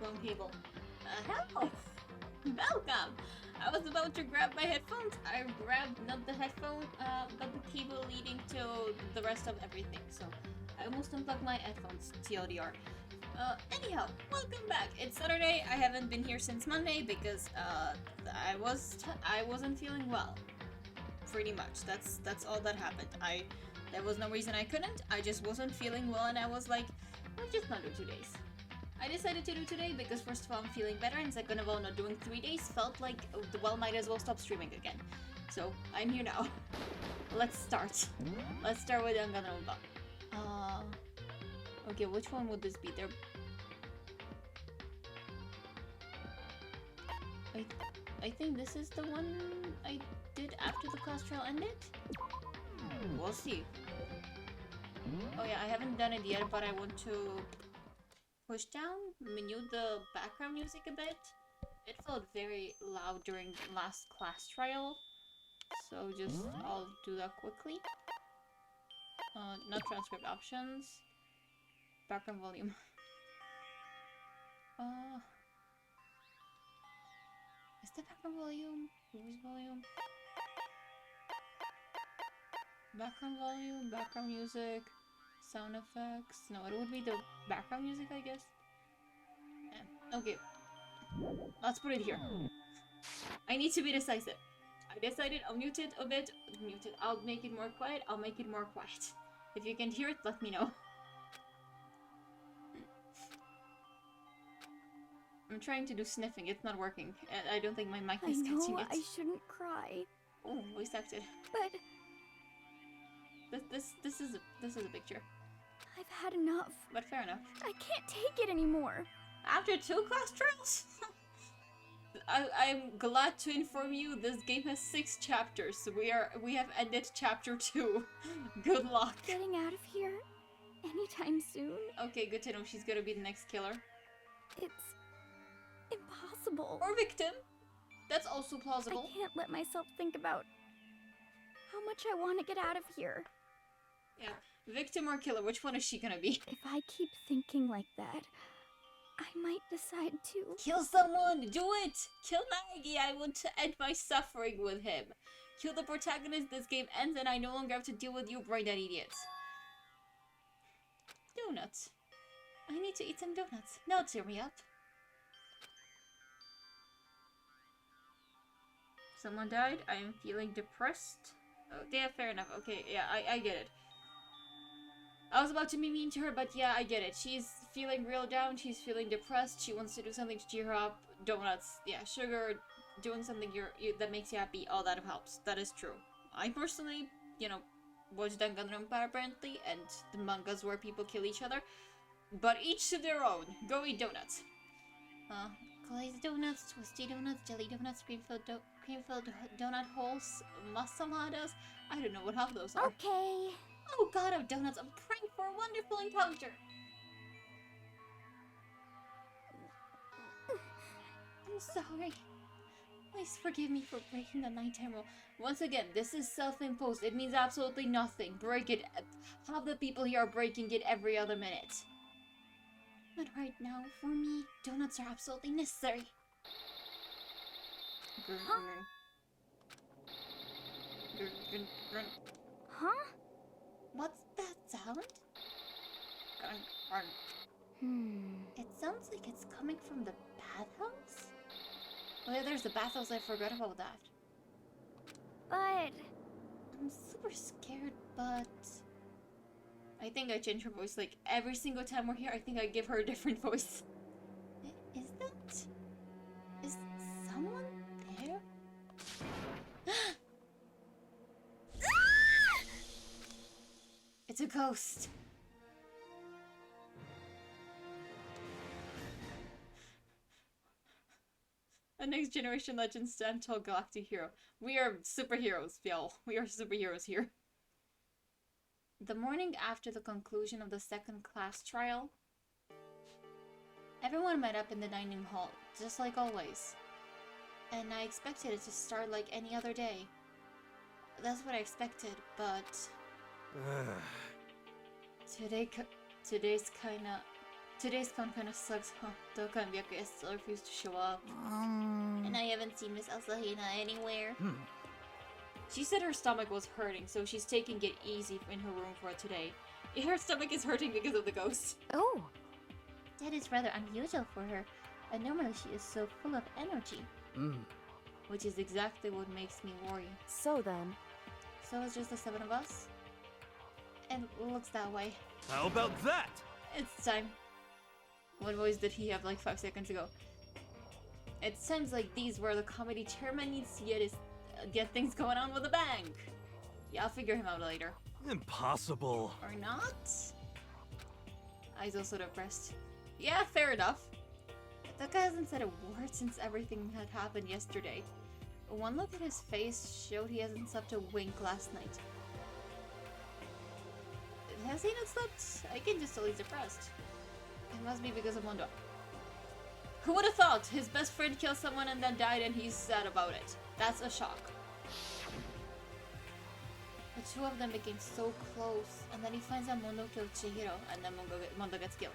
Wrong cable. Hello! Welcome! I was about to grab my headphones. I grabbed not the headphone, but the cable leading to the rest of everything. So I almost unplugged my headphones. TLDR. Anyhow, welcome back. It's Saturday. I haven't been here since Monday because I wasn't feeling well. Pretty much. That's all that happened. There was no reason I couldn't. I just wasn't feeling well, and I was like, let's just not do 2 days. I decided to do today because first of all I'm feeling better, and second of all not doing 3 days felt like, well, might as well stop streaming again. So I'm here now. Let's start. Let's start with Danganronpa. Okay, which one would this be? I think this is the one I did after the class trial ended? We'll see. Oh yeah, I haven't done it yet, but I want to push down, mute the background music a bit. It felt very loud during last class trial, so I'll do that quickly. Not transcript options. Background volume. Is the background volume? Voice volume? Background volume, background music, sound effects. No, it would be the background music, I guess. Yeah. Okay. Let's put it here. I need to be decisive. I decided I'll mute it a bit. I'll make it more quiet. I'll make it more quiet. If you can hear it, let me know. I'm trying to do sniffing. It's not working. I don't think my mic is catching it. I shouldn't cry. Oh, voice acted. But this is a picture. I've had enough. But fair enough. I can't take it anymore. After 2 class trials? I'm glad to inform you this game has 6 chapters. We have ended chapter 2. Good luck. Getting out of here anytime soon. Okay, good to know she's gonna be the next killer. It's impossible. Or victim. That's also plausible. I can't let myself think about how much I want to get out of here. Yeah, victim or killer, which one is she gonna be? If I keep thinking like that, I might decide to... Kill someone! Do it! Kill Nagi! I want to end my suffering with him. Kill the protagonist, this game ends, and I no longer have to deal with you brain-dead idiots. Donuts. I need to eat some donuts. Now cheer me up. Someone died. I am feeling depressed. Oh, yeah, fair enough. Okay, yeah, I get it. I was about to be mean to her, but yeah, I get it. She's feeling real down. She's feeling depressed. She wants to do something to cheer her up. Donuts, yeah, sugar, doing something that makes you happy. All that helps. That is true. I personally, watched Danganronpa apparently, and the mangas where people kill each other. But each to their own. Go eat donuts. Glazed donuts, twisty donuts, jelly donuts, cream-filled donut holes, masaladas. I don't know what half those are. Okay. Oh god of donuts, I'm praying for a wonderful encounter. I'm sorry. Please forgive me for breaking the nighttime rule. Once again, this is self-imposed. It means absolutely nothing. Break it. Half the people here are breaking it every other minute. But right now, for me, donuts are absolutely necessary. Huh? Huh? What's that sound? It sounds like it's coming from the bathhouse? Oh yeah, there's the bathhouse, I forgot about that. But... I'm super scared, but... I think I change her voice like every single time we're here. I think I give her a different voice. Is someone there? It's a ghost. A next generation legend stand tall galactic hero. We are superheroes, y'all. We are superheroes here. The morning after the conclusion of the second class trial, everyone met up in the dining hall, just like always. And I expected it to start like any other day. That's what I expected, but... today's kinda Today's con kind of sucks, huh? The Kanbyaku still refused to show up. And I haven't seen Miss Asahina anywhere. She said her stomach was hurting, so she's taking it easy in her room for today. Her stomach is hurting because of the ghost. Oh. That is rather unusual for her. And normally she is so full of energy. Which is exactly what makes me worry. So then. So it's just the 7 of us? It looks that way. How about that? It's time. What voice did he have like 5 seconds ago? It sounds like these where the comedy chairman needs to get things going on with the bank. Yeah, I'll figure him out later. Impossible. Or not? Eyes also depressed. Yeah, fair enough. That guy hasn't said a word since everything had happened yesterday. One look at his face showed he hasn't slept a wink last night. Has he not slept? I can just tell he's depressed. It must be because of Mondo. Who would have thought? His best friend killed someone and then died and he's sad about it. That's a shock. The two of them became so close, and then he finds out Mondo killed Chihiro, and then Mondo gets killed.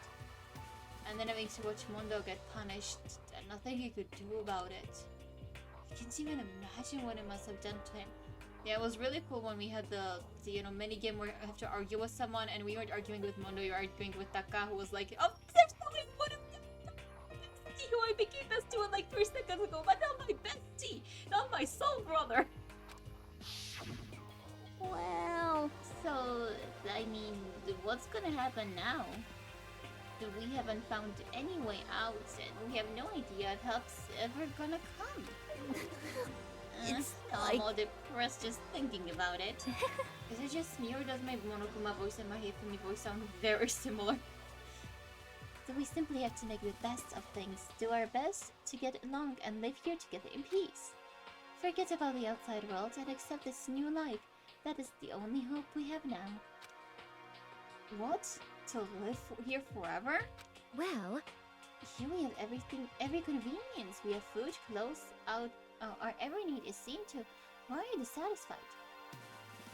And then it makes you watch Mondo get punished, and nothing he could do about it. You can't even imagine what it must have done to him. Yeah, it was really cool when we had the mini game where you have to argue with someone, and we weren't arguing with Mondo, you were arguing with Taka, who was like, oh, there's only one of them who I became best to like 3 seconds ago, but not my bestie, not my soul brother. Well, so, I mean, what's gonna happen now? We haven't found any way out, and we have no idea if help's ever gonna come. I'm all depressed just thinking about it. Is it just me, or does my Monokuma voice and my Hifumi voice sound very similar? So we simply have to make the best of things, do our best to get along and live here together in peace. Forget about the outside world and accept this new life. That is the only hope we have now. What? To live here forever? Well, here we have everything, every convenience. We have food, clothes, our every need is seen to. Why are you dissatisfied?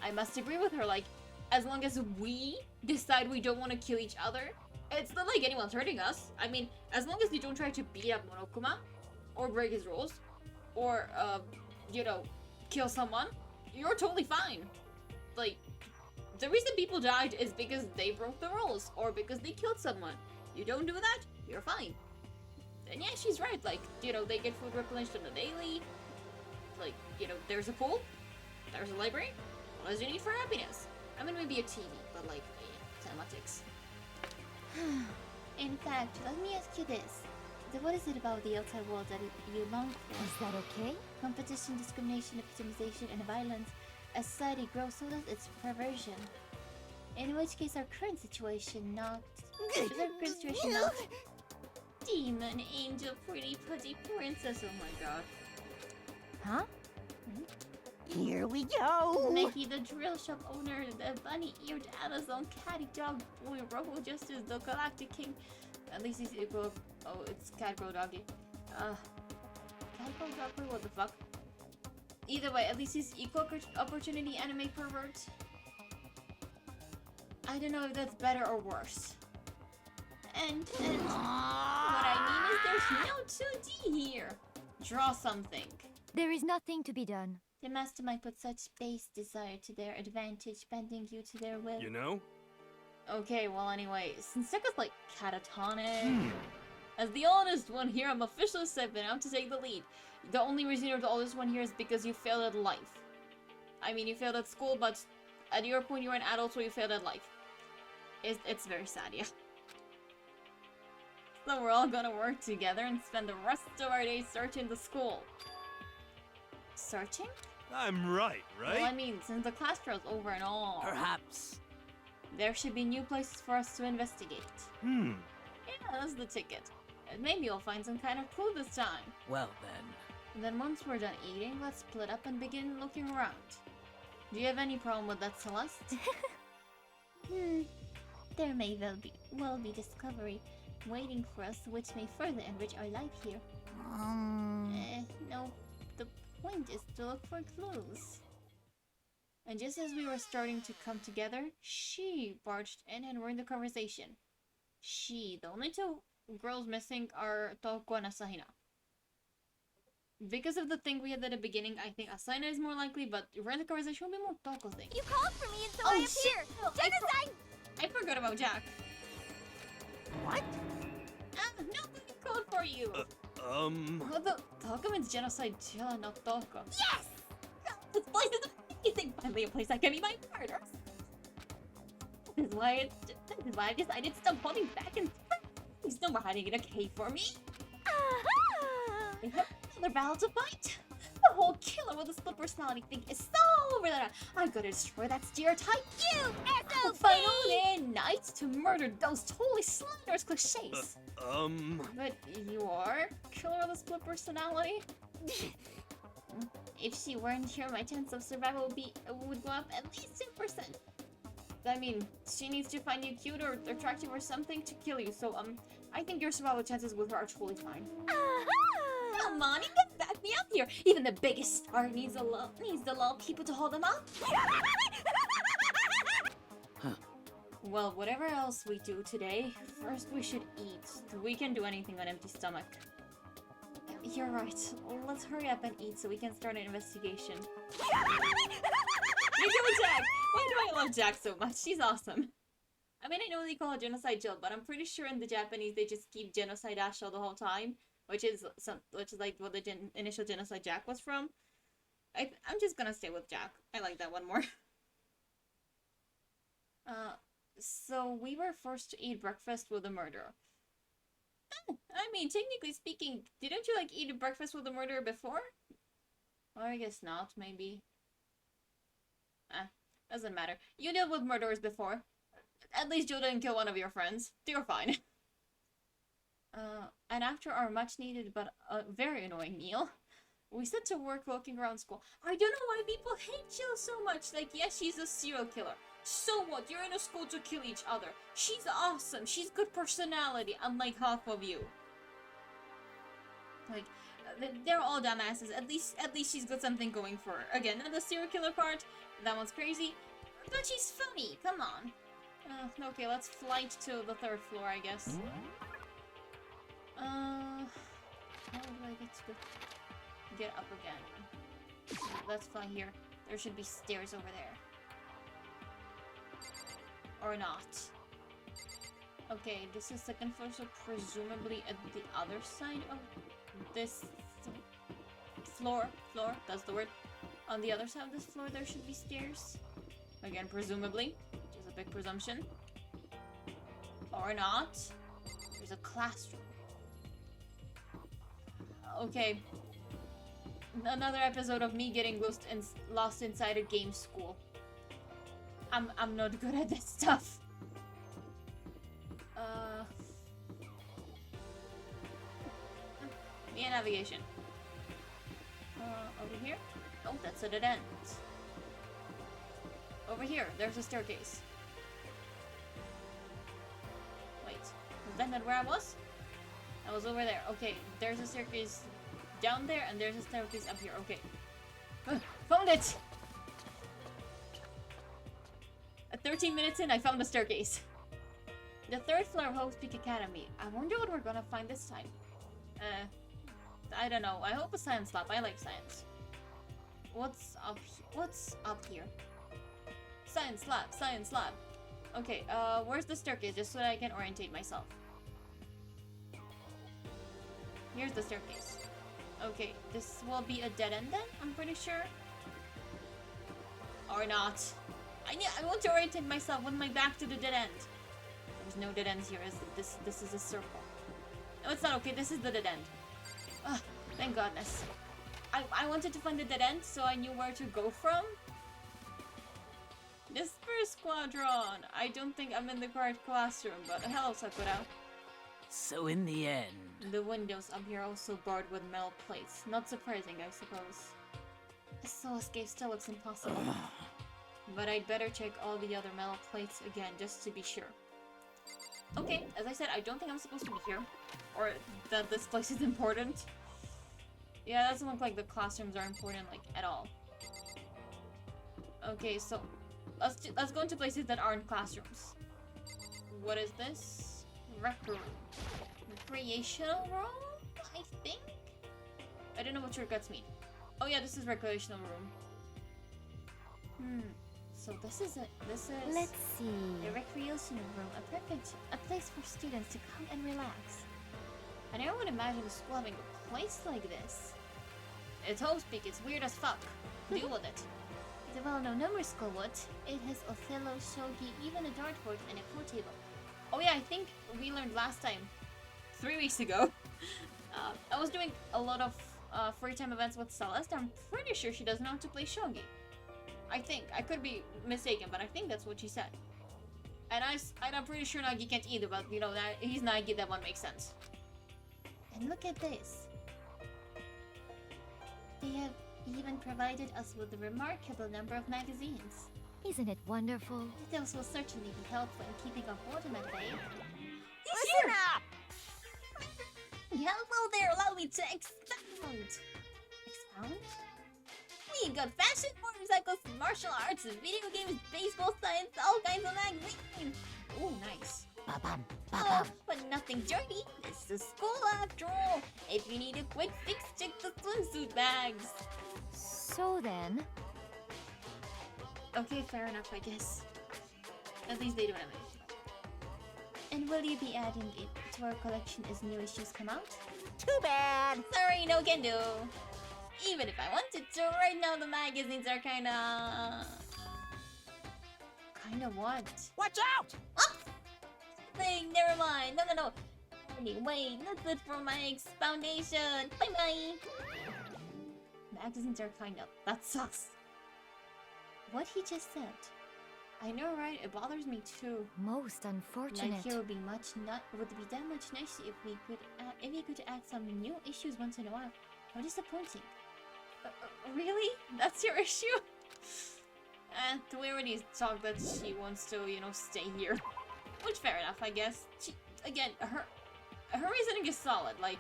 I must agree with her, like, as long as we decide we don't want to kill each other, it's not like anyone's hurting us. I mean, as long as you don't try to beat up Monokuma, or break his rules, or, kill someone, you're totally fine. Like, the reason people died is because they broke the rules, or because they killed someone. You don't do that, you're fine. And yeah, she's right, like, they get food replenished on the daily. Like, there's a pool, there's a library. What else do you need for happiness? I mean, maybe a TV, but like, tematics. In fact, let me ask you this. What is it about the outside world that you long for? Is that okay? Competition, discrimination, epitomization, and violence. As society grows, so does its perversion. In which case, our current situation not... Demon, angel, pretty putty princess, oh my god. Huh? Here we go! Mickey, the drill shop owner, the bunny-eared Amazon catty dog boy, Robo Justice, the galactic king. At least he's equal. Oh, it's Catgirl Doggy. Catgirl Doggy, what the fuck? Either way, at least he's equal opportunity anime pervert. I don't know if that's better or worse. And what I mean is there's no 2D here. Draw something. There is nothing to be done. The mastermind put such base desire to their advantage, bending you to their will. You know? Okay, well anyway, since Seka's like catatonic, as the oldest one here, I'm officially stepping out to take the lead. The only reason you're the oldest one here is because you failed at life. I mean, you failed at school, but at your point you're an adult, so you failed at life. It's very sad, yeah. So we're all gonna work together and spend the rest of our days searching the school. Searching? I'm right? Well, I mean, since the class trial's over and all, Perhaps. there should be new places for us to investigate. Yeah, that's the ticket. And maybe we'll find some kind of clue this time. Well then. And then once we're done eating, let's split up and begin looking around. Do you have any problem with that, Celeste? There may well be discovery waiting for us, which may further enrich our life here. No. The point is to look for clues. And just as we were starting to come together, she barged in and ruined the conversation. She. The only two girls missing are Toko and Asahina. Because of the thing we had at the beginning, I think Asahina is more likely, but radicalization will be more Toko thing. You called for me and so Oh, I shit! appeared! Oh, Genocide! I forgot about Jack. What? Nobody called for you! What the? Toko means genocide, Jilla, not Toko. Yes! This place is amazing! Finally a place I can be my partners! This is why I decided to stop holding back and please no more hiding in a cave for me! Aha! I have another battle to fight! The whole killer with the split personality thing is so over that I gotta destroy that stereotype! You The SOB! final night to murder those totally slanderous cliches! But you are killer with a split personality? If she weren't here, my chance of survival would go up at least 2%. I mean, she needs to find you cute or attractive or something to kill you, so I think your survival chances with her are totally fine. Aha! Come on, you can back me up here! Even the biggest star needs the little people to hold them up. Well, whatever else we do today, first we should eat. We can do anything on empty stomach. You're right. Let's hurry up and eat so we can start an investigation. You go, Jack! Why do I love Jack so much? She's awesome. I mean, I know they call her Genocide Jill, but I'm pretty sure in the Japanese they just keep Genocide Ashel the whole time, which is like what the initial Genocide Jack was from. I'm just gonna stay with Jack. I like that one more. So we were forced to eat breakfast with a murderer. I mean, technically speaking, didn't you like eat breakfast with a murderer before? Or I guess not, maybe. Doesn't matter. You dealt with murderers before. At least you didn't kill one of your friends. You're fine. And after our much needed but very annoying meal, we set to work looking around school. I don't know why people hate Jill so much. Like, yes, she's a serial killer. So what? You're in a school to kill each other. She's awesome. She's good personality, unlike half of you. Like, they're all dumbasses. At least she's got something going for her. Again, not the serial killer part. That one's crazy. But she's funny. Come on. Okay, let's flight to the 3rd floor, I guess. How do I get up again? Let's fly here. There should be stairs over there. Or not. Okay, this is 2nd floor, so presumably at the other side of this floor, that's the word. On the other side of this floor there should be stairs. Again, presumably, which is a big presumption. Or not. There's a classroom. Okay. Another episode of me getting lost inside a game school. I'm not good at this stuff. Me and navigation. Over here? Oh, that's a dead end. Over here, there's a staircase. Wait, was that not where I was? I was over there. Okay, there's a staircase down there, and there's a staircase up here. Okay. Found it! At 13 minutes in, I found the staircase. The 3rd floor of Hope's Peak Academy. I wonder what we're gonna find this time. I don't know. I hope a science lab. I like science. What's up here? Science lab, science lab. Okay, where's the staircase? Just so that I can orientate myself. Here's the staircase. Okay, this will be a dead end then, I'm pretty sure. Or not. I want to orientate myself with my back to the dead end. There's no dead ends here. This is a circle. No, it's not okay. This is the dead end. Ah, thank goodness. I wanted to find the dead end, so I knew where to go from. Disperse Squadron. I don't think I'm in the correct classroom, but hello, Sakura. So in the end... The windows up here are also barred with metal plates. Not surprising, I suppose. A solo escape still looks impossible. But I'd better check all the other metal plates again, just to be sure. Okay, as I said, I don't think I'm supposed to be here. Or that this place is important. Yeah, that doesn't look like the classrooms are important, like, at all. Okay, so let's go into places that aren't classrooms. What is this? recreational room, I think? I don't know what your guts mean. Oh yeah, this is recreational room. So this is Let's see. a recreational room, a place for students to come and relax. I never would imagine a school having a place like this. It's home speak, it's weird as fuck. Deal with it. The well-known number school would. It has Othello, shogi, even a dartboard and a pool table. Oh yeah, I think we learned last time, 3 weeks ago. I was doing a lot of free time events with Celeste. I'm pretty sure she doesn't know how to play shogi. I think. I could be mistaken, but I think that's what she said. And I'm pretty sure Nagi can't either, but you know, that he's Nagi, that one makes sense. And look at this. They have even provided us with a remarkable number of magazines. Isn't it wonderful? Those will certainly be helpful in keeping our boredom at bay. Listen up! Hello there, allow me to expound. Expound? We got fashion, motorcycles, martial arts, video games, baseball, science, all kinds of magazines. Ooh, nice. Ba-bum, Oh, ba-bum. but nothing dirty. It's a school after all. If you need a quick fix, check the swimsuit bags. So then, Okay, fair enough, I guess. At least they don't have it. And will you be adding it to our collection as new issues come out? Too bad. Sorry, no can do. Even if I wanted to, right now the magazines are kinda what? Watch out! Oh! Never mind. No. Anyway, that's it for my expoundation. Bye. Magazines are that sucks. What he just said. I know, right? It bothers me too. most unfortunate. Like, it would be that much nicer if we could add some new issues once in a while. How disappointing. Really? That's your issue? We already talked that she wants to, stay here. Which, fair enough, I guess. Her reasoning is solid. Like,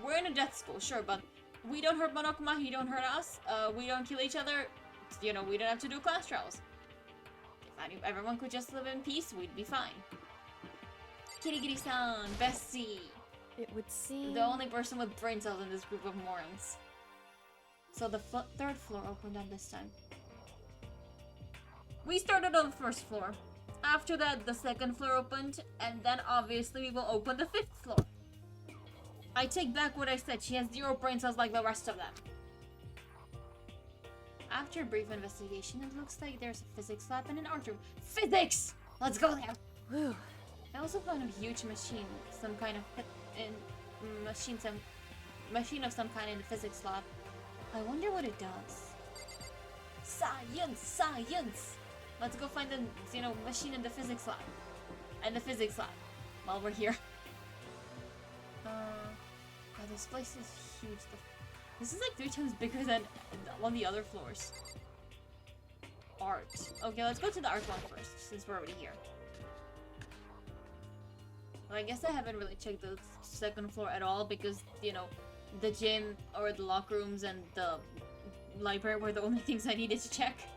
we're in a death school, sure, but we don't hurt Monokuma, he don't hurt us. We don't kill each other. We don't have to do class trials. If everyone could just live in peace, we'd be fine. Kirigiri-san, Bessie. It would seem... The only person with brain cells in this group of morons. So the third floor opened on this time. We started on the first floor. After that, the second floor opened, and then obviously we will open the fifth floor. I take back what I said. She has 0 brain cells like the rest of them. After a brief investigation, it looks like there's a physics lab and an art room. Physics! Let's go there! Whew. I also found a huge machine, machine of some kind in the physics lab. I wonder what it does. Science! Let's go find the, machine in the physics lab. And the physics lab, while we're here. God, this place is huge. This is like 3 times bigger than on the other floors. Art. Okay, let's go to the art one first, since we're already here. Well, I guess I haven't really checked the second floor at all because, the gym or the locker rooms and the library were the only things I needed to check.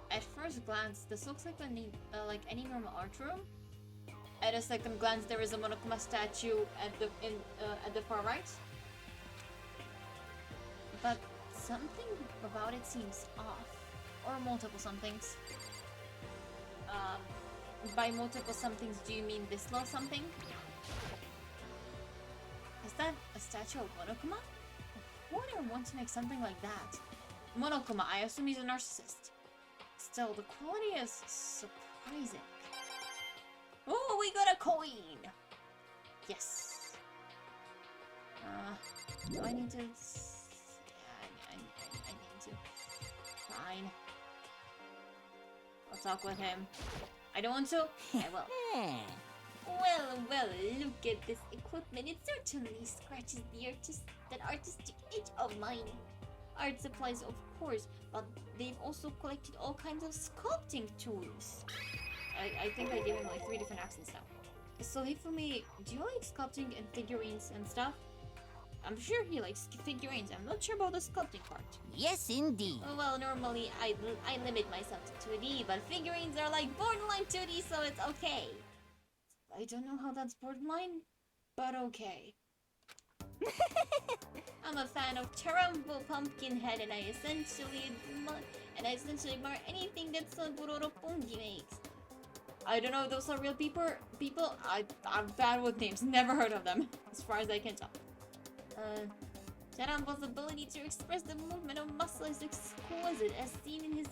At first glance, this looks like any normal art room. At a second glance, there is a Monokuma statue at the far right. But something about it seems off. Or multiple somethings. By multiple somethings, do you mean this little something? Is that a statue of Monokuma? Who would want to make something like that? Monokuma, I assume he's a narcissist. Still, the quality is surprising. Oh, we got a coin! Yes. Do I need to... I need to. Fine. I'll talk with him. I don't want to? I will. Well, look at this equipment. It certainly scratches that artistic itch of mine. Art supplies, of course, but they've also collected all kinds of sculpting tools. I think I gave him like 3 different accents now. So Hifumi, do you like sculpting and figurines and stuff? I'm sure he likes figurines. I'm not sure about the sculpting part. Yes, indeed. Well, normally I limit myself to 2D, but figurines are like borderline 2D, so it's okay. I don't know how that's borderline, but okay. I'm a fan of Terrible Pumpkinhead, and I essentially admire anything that Saburo Pongi makes. I don't know if those are real people. I'm bad with names. Never heard of them, as far as I can tell. Jarambo's ability to express the movement of muscle is exquisite, as seen in his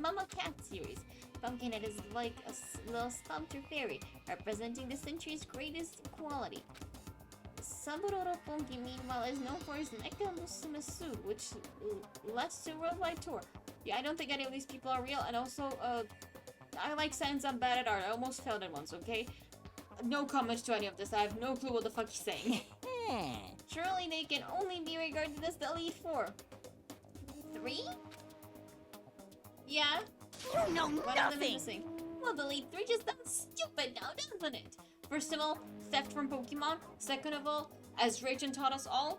Mama Cat series. Pumpkinhead is like a little sculptor fairy, representing the century's greatest quality. Saburo Roppongi, meanwhile, is known for his Mecha Musume suit, which led to a worldwide tour. Yeah, I don't think any of these people are real, and also, I like Sans, I'm bad at art. I almost failed it once, okay? No comments to any of this. I have no clue what the fuck he's saying. Surely they can only be regarded as the Elite Four. 3? Yeah? You know What are they nothing! missing? Well, the Elite 3 just sounds stupid now, doesn't it? First of all, theft from Pokemon. Second of all, as Drayton taught us all.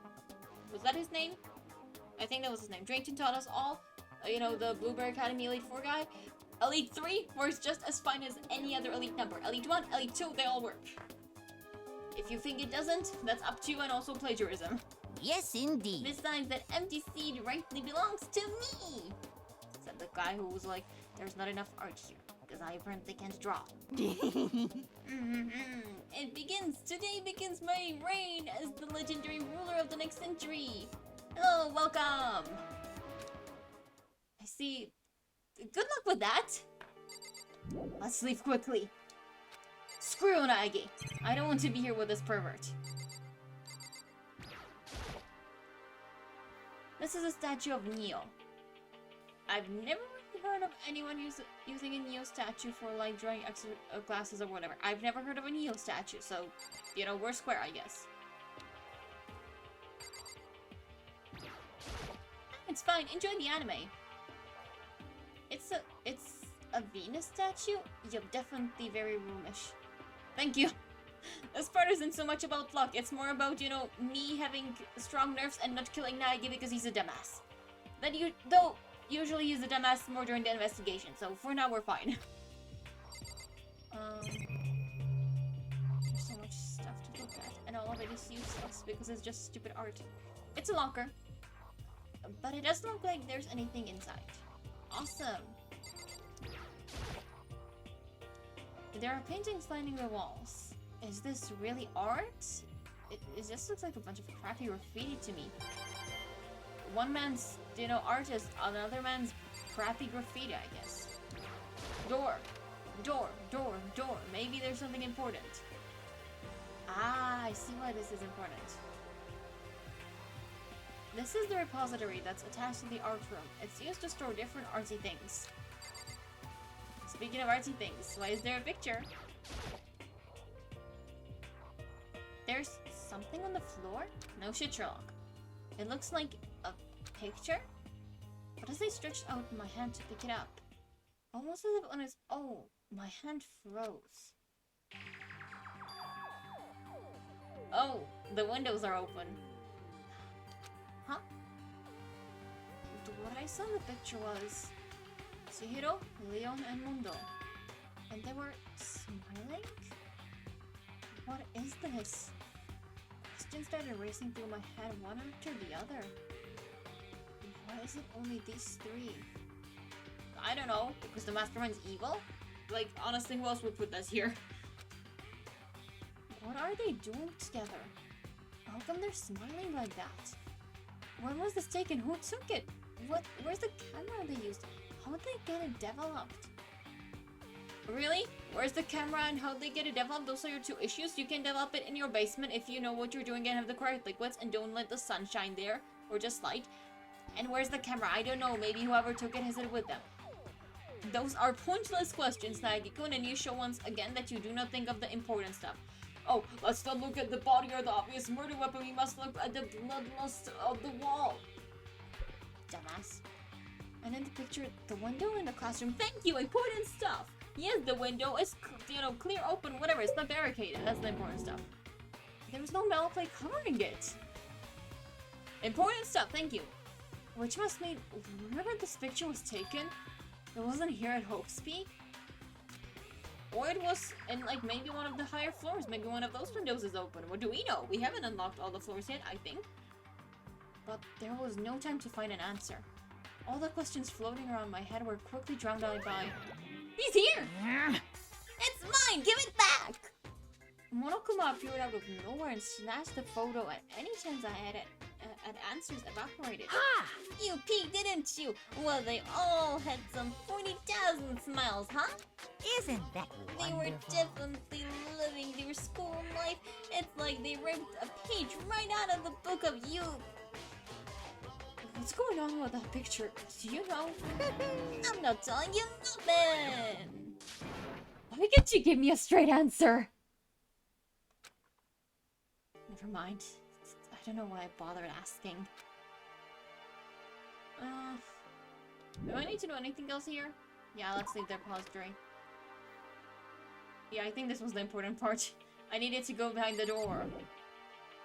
Was that his name? I think that was his name. Drayton taught us all. You know, the Blueberry Academy Elite 4 guy. Elite 3 works just as fine as any other Elite number. Elite 1, Elite 2, they all work. If you think it doesn't, that's up to you, and also plagiarism. Yes, indeed. Besides, that empty seed rightly belongs to me! Said the guy who was like, there's not enough art here, because I apparently can't draw. It begins! Today begins my reign as the legendary ruler of the next century! Hello, welcome! I see. Good luck with that! Let's leave quickly. Screw Unagi! I don't want to be here with this pervert. This is a statue of Neo. I've never really heard of anyone using a Neo statue for like drawing extra classes or whatever. I've never heard of a Neo statue, so, you know, we're square, I guess. It's fine, enjoy the anime. It's a Venus statue? Yup, definitely very roomish. Thank you. This part isn't so much about luck, it's more about, you know, me having strong nerves and not killing Naegi because he's a dumbass. Though, usually he's a dumbass more during the investigation, so for now we're fine. There's so much stuff to look at, and all of it is useless because it's just stupid art. It's a locker, but it doesn't look like there's anything inside. Awesome! There are paintings lining the walls. Is this really art? It just looks like a bunch of crappy graffiti to me. One man's, you know, artist, another man's crappy graffiti, I guess. Door. Door. Door. Door. Maybe there's something important. Ah, I see why this is important. This is the repository that's attached to the art room. It's used to store different artsy things. Speaking of artsy things, why is there a picture? There's something on the floor? No shit, Sherlock. It looks like a picture? But as I stretched out my hand to pick it up, almost as if on its own, my hand froze. Oh, the windows are open. Huh? What I saw in the picture was Chihiro, Leon, and Mundo. And they were smiling? What is this? Questions started racing through my head, one after the other. Why is it only these three? I don't know, because the mastermind's evil? Like, honestly, who else would put this here? What are they doing together? How come they're smiling like that? When was this taken? Who took it? Where's the camera they used? How did they get it developed? Really? Where's the camera and how they get it developed? Those are your two issues. You can develop it in your basement if you know what you're doing and have the correct liquids and don't let the sun shine there or just light. And where's the camera? I don't know. Maybe whoever took it has it with them. Those are pointless questions, Naegi-kun, and you show once again that you do not think of the important stuff. Oh, let's not look at the body or the obvious murder weapon. We must look at the bloodlust of the wall. Dumbass. And in the picture, the window in the classroom. Thank you, important stuff. Yes, the window is, you know, clear, open, whatever. It's not barricaded. That's the important stuff. There was no metal plate covering it. Important stuff. Thank you. Which must mean whenever this picture was taken, it wasn't here at Hope Speak. Or it was in like maybe one of the higher floors. Maybe one of those windows is open. What do we know? We haven't unlocked all the floors yet, I think. But there was no time to find an answer. All the questions floating around my head were quickly drowned out by... He's here! It's mine! Give it back! Monokuma appeared out of nowhere and snatched the photo at any chance I had at answers evaporated. Ha! You peeked, didn't you? Well, they all had some 40,000 smiles, huh? Isn't that They wonderful? were definitely living their school life. It's like they ripped a page right out of the book of youth. What's going on with that picture? Do you know? I'm not telling you nothing. Why can't you give me a straight answer? Never mind. I don't know why I bothered asking. Do I need to do anything else here? Yeah, let's leave their repository. Yeah, I think this was the important part. I needed to go behind the door.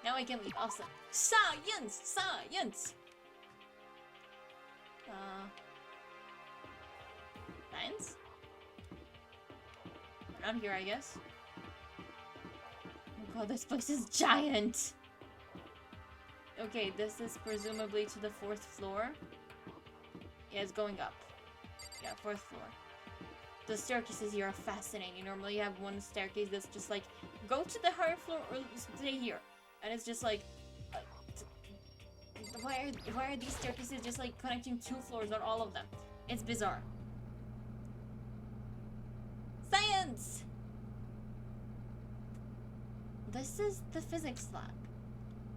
Now I can leave. Awesome. Science! Science! Science? Not here, I guess. Oh god, this place is giant! Okay, this is presumably to the 4th floor. Yeah, it's going up. Yeah, 4th floor. The staircases here are fascinating. Normally you have one staircase that's just like, go to the higher floor or stay here. And it's just like, why are these staircases just like connecting 2 floors, not all of them? It's bizarre. Science! This is the physics lab.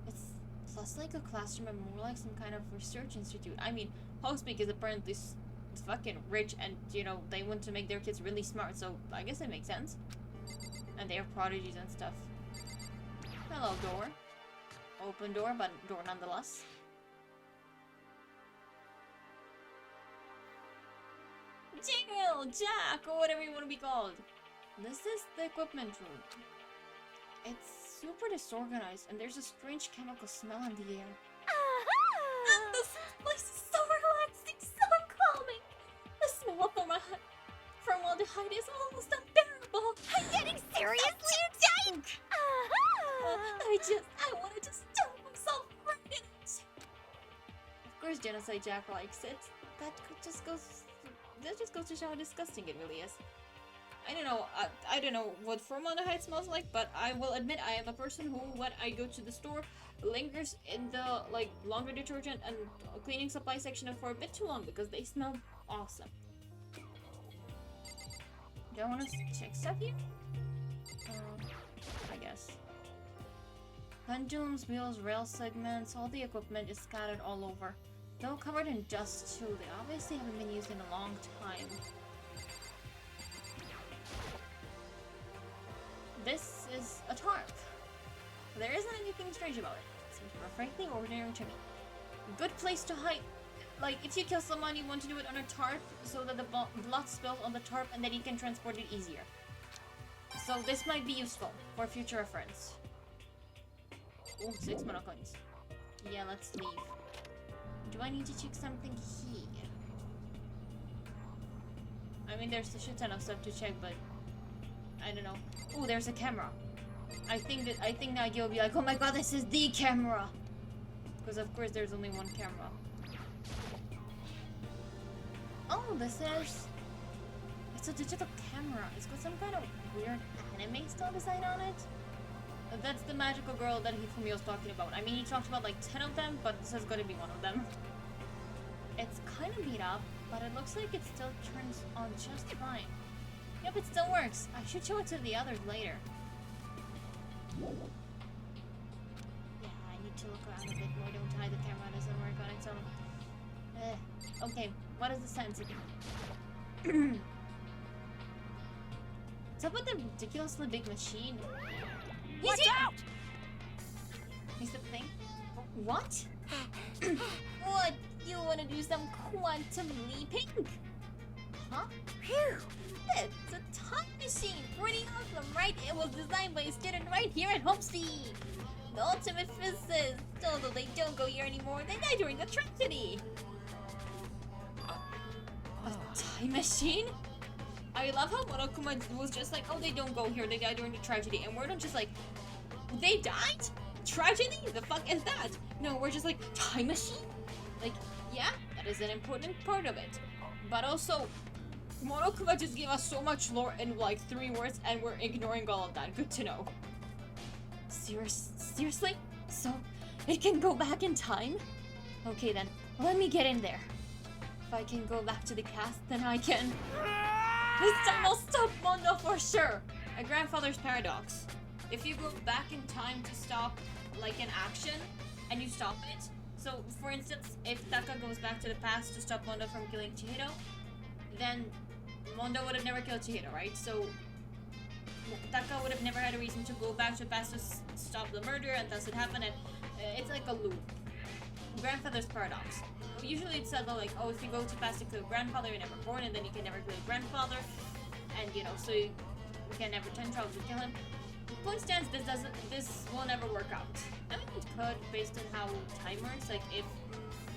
It's less like a classroom and more like some kind of research institute. I mean, Housepeak is apparently fucking rich and, you know, they want to make their kids really smart, so I guess it makes sense. And they have prodigies and stuff. Hello, door. Open door, but door nonetheless. Jingle, Jack, or whatever you want to be called. This is the equipment room. It's super disorganized, and there's a strange chemical smell in the air. And this place is so relaxing, so calming. The smell of formaldehyde is almost unbearable. I'm getting seriously Jack! I wanted to stop myself right in it. Of course, Genocide Jack likes it. That just goes to show how disgusting it really is. I don't know what formaldehyde smells like, but I will admit I am a person who, when I go to the store, lingers in the like laundry detergent and cleaning supply section for a bit too long because they smell awesome. Do I want to check stuff here? I guess. Pendulums, wheels, rail segments, all the equipment is scattered all over. Though covered in dust too, they obviously haven't been used in a long time. This is a tarp. There isn't anything strange about it. It seems perfectly ordinary to me. Good place to hide. Like, if you kill someone, you want to do it on a tarp so that the blood spills on the tarp and then you can transport it easier. So this might be useful for future reference. Oh, 6 mana coins. Yeah, let's leave. Do I need to check something here? I mean, there's a shit ton of stuff to check, but I don't know. Oh, there's a camera. I think Nagi will be like, oh my god, this is the camera! Because of course there's only one camera. Oh, this is... It's a digital camera. It's got some kind of weird anime style design on it. That's the magical girl that Hifumi was talking about. I mean, he talked about like 10 of them, but this is gonna be one of them. It's kind of beat up, but it looks like it still turns on just fine. Yep, it still works. I should show it to the others later. Yeah, I need to look around a bit more. Don't tie the camera, it doesn't work on its own. Okay, what is the sense again? What's up with the ridiculously big machine? Watch out! Is the thing? What? What? You wanna do some quantum leaping? Huh? Phew! It's a time machine! Pretty awesome, right? It was designed by a student right here at Homestead! The ultimate physicists! Although they don't go here anymore, they died during the tragedy! A time machine? I love how Monokuma was just like, oh, they don't go here, they died during the tragedy, and we're not just like, they died? Tragedy? The fuck is that? No, we're just like, time machine? Like, yeah, that is an important part of it. But also, Monokuma just gave us so much lore in like 3 words, and we're ignoring all of that. Good to know. Seriously? So, it can go back in time? Okay then, let me get in there. If I can go back to the cast, then I can... This time I'll stop Mondo for sure! A grandfather's paradox. If you go back in time to stop, like, an action, and you stop it, so, for instance, if Taka goes back to the past to stop Mondo from killing Chihiro, then Mondo would have never killed Chihiro, right? So, Taka would have never had a reason to go back to the past to stop the murder, and thus it happened, and it's like a loop. Grandfather's paradox. Usually it's said like, oh, if you go to past to kill grandfather, you're never born, and then you can never kill grandfather, and you know, so you can never 10 tries to kill him. Point stands, this will never work out. I mean, it could, based on how time works, like if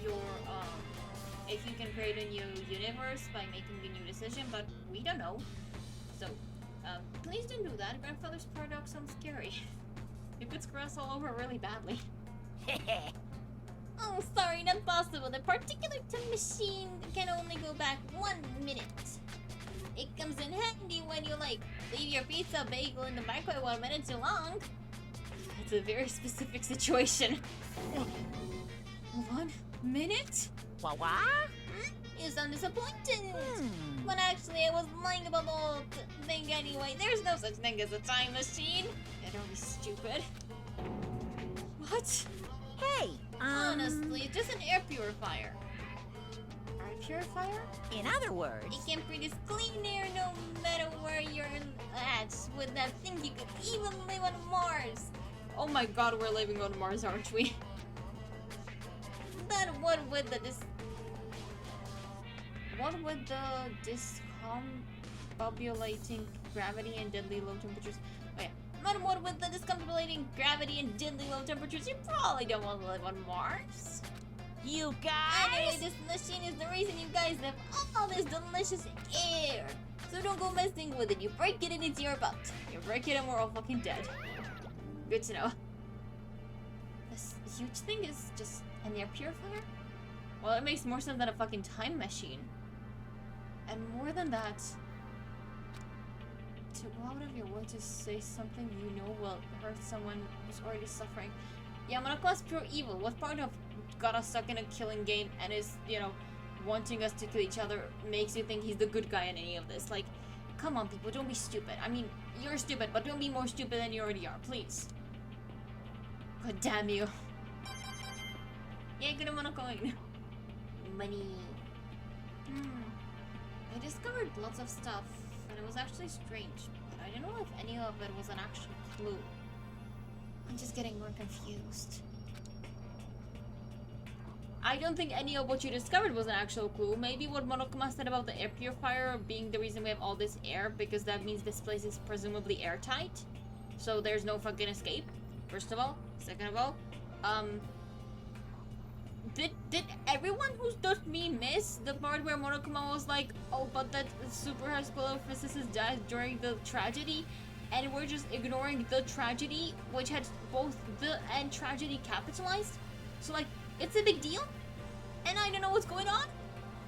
you can create a new universe by making a new decision, but we don't know. So, please don't do that. Grandfather's paradox sounds scary. It could screw us all over really badly. Oh, sorry, not possible. The particular time machine can only go back 1 minute. It comes in handy when you, like, leave your pizza bagel in the microwave 1 minute too long. That's a very specific situation. 1 minute? What? You sound disappointed. But actually, I was lying about the whole thing anyway. There's no such thing as a time machine. Yeah, don't be stupid. What? Hey, Honestly, it's just an air purifier. Air purifier? In other words, It can produce clean air no matter where you're at. With that thing, you could even live on Mars. Oh my god, we're living on Mars, aren't we? But what with the discombobulating gravity and deadly low temperatures? Oh yeah. But what with the discombobulating gravity and deadly low temperatures, you probably don't want to live on Mars. you guys. Anyway, this machine is the reason you guys have all this delicious air. So don't go messing with it. You break it and it's your butt. You break it and we're all fucking dead. Good to know. This huge thing is just an air purifier? Well, it makes more sense than a fucking time machine. And more than that, to go out of your way to say something you know will hurt someone who's already suffering. Yeah, Monokuma's pure evil. What part of got us stuck in a killing game and is, you know, wanting us to kill each other makes you think he's the good guy in any of this? Like, come on people, don't be stupid. I mean, you're stupid, but don't be more stupid than you already are, please. God damn you. Yeah, good Monokuma. Money. I discovered lots of stuff, and it was actually strange, but I don't know if any of it was an actual clue. I'm just getting more confused. I don't think any of what you discovered was an actual clue. Maybe what Monokuma said about the air purifier being the reason we have all this air, because that means this place is presumably airtight. So there's no fucking escape, first of all. Second of all, did everyone who's not me miss the part where Monokuma was like, oh, but that super high school physicist died during the tragedy, and we're just ignoring the tragedy, which had both the and tragedy capitalized? So, like, it's a big deal? And I don't know what's going on?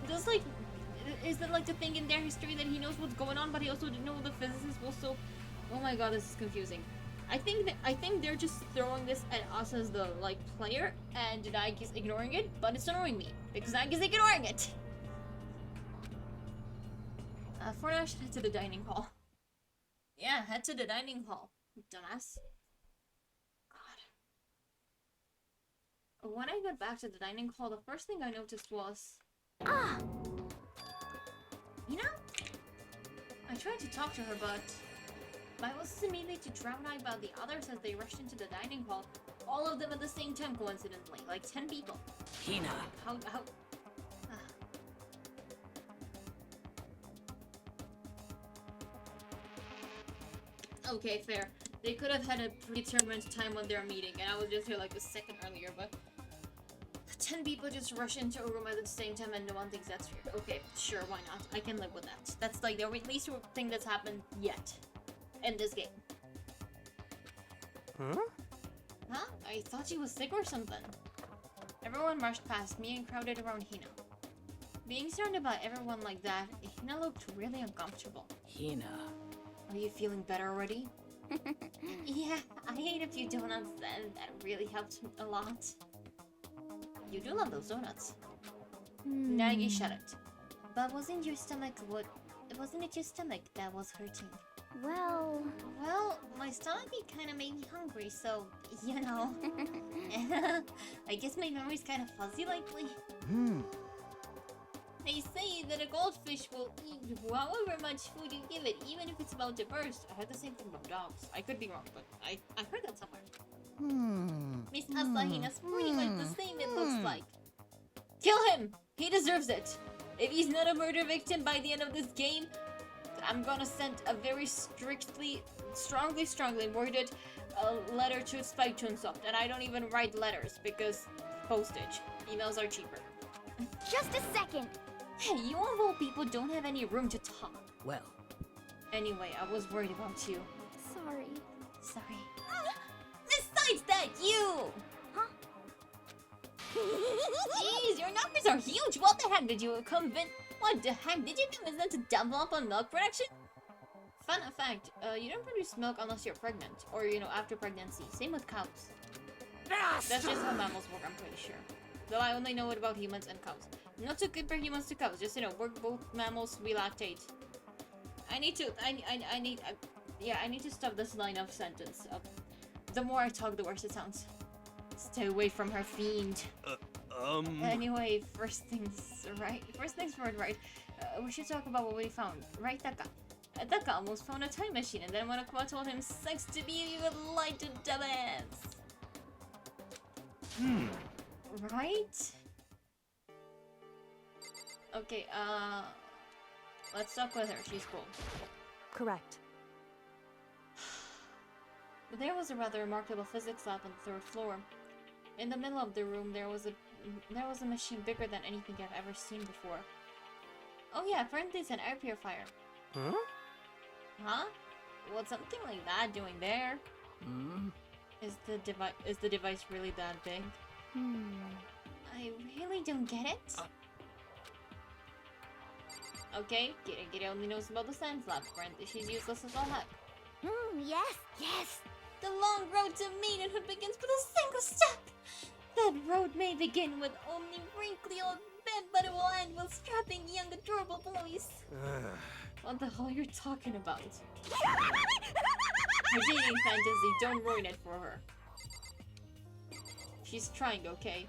Does, like, is it like the thing in their history that he knows what's going on, but he also didn't know the physicist was so... Oh my god, this is confusing. I think they're just throwing this at us as the, like, player, and Nagi's ignoring it, but it's annoying me, because Nagi's ignoring it! For now, I should head to the dining hall. Yeah, head to the dining hall, dumbass. God. When I got back to the dining hall, the first thing I noticed was... You know? I tried to talk to her, but... My boss immediately to Dragonite about the others as they rushed into the dining hall. All of them at the same time, coincidentally. Like 10 people. Hina. How... Okay, fair. They could have had a predetermined time when they're meeting, and I was just here like a second earlier, but... 10 people just rush into a room at the same time and no one thinks that's weird. Okay, sure, why not? I can live with that. That's like the least thing that's happened yet in this game. Huh? Huh? I thought she was sick or something. Everyone rushed past me and crowded around Hina. Being surrounded by everyone like that, Hina looked really uncomfortable. Hina. Are you feeling better already? Yeah, I ate a few donuts and that really helped a lot. You do love those donuts. Now you shut it. But wasn't it your stomach that was hurting? Well, My stomach kind of made me hungry, so, you know. I guess my memory's kind of fuzzy lately. They say that a goldfish will eat however much food you give it, even if it's about to burst. I heard the same thing about dogs. I could be wrong, but I heard that somewhere. Miss Asahina's pretty much the same, it looks like. Kill him! He deserves it! If he's not a murder victim by the end of this game, I'm gonna send a very strongly worded letter to Spike Chunsoft. And I don't even write letters because postage. Emails are cheaper. just a second. Hey, you of all people don't have any room to talk. Well, Anyway, I was worried about you. Sorry. Sorry. Besides that, you! Huh? Jeez, your numbers are huge! What the heck did you convince? What the heck? Did you convince them to double up on milk production? Fun fact, you don't produce milk unless you're pregnant. Or, you know, after pregnancy. Same with cows. That's just how mammals work, I'm pretty sure. Though I only know it about humans and cows. Not to compare humans to cows, just, you know, we're both mammals, we lactate. I need to stop this line of sentence. The more I talk, the worse it sounds. Stay away from her, fiend. Anyway, first things first, right? We should talk about what we found, right, Taka? Taka almost found a time machine, and then when Akuma told him sex to be, he would like to dance. Right? Okay, let's talk with her. She's cool. Correct. There was a rather remarkable physics lab on the 3rd floor. In the middle of the room, there was a machine bigger than anything I've ever seen before. Oh yeah, apparently it's an air purifier. Huh? Huh? What's something like that doing there? Is the device really that big? I really don't get it. Okay, Kira only knows about the science lab, apparently she's useless as all heck. Yes. The long road to maidenhood begins with a single step! That road may begin with only wrinkly old men, but it will end with strapping young adorable boys. What the hell you're talking about? Her dating fantasy, don't ruin it for her. She's trying, okay?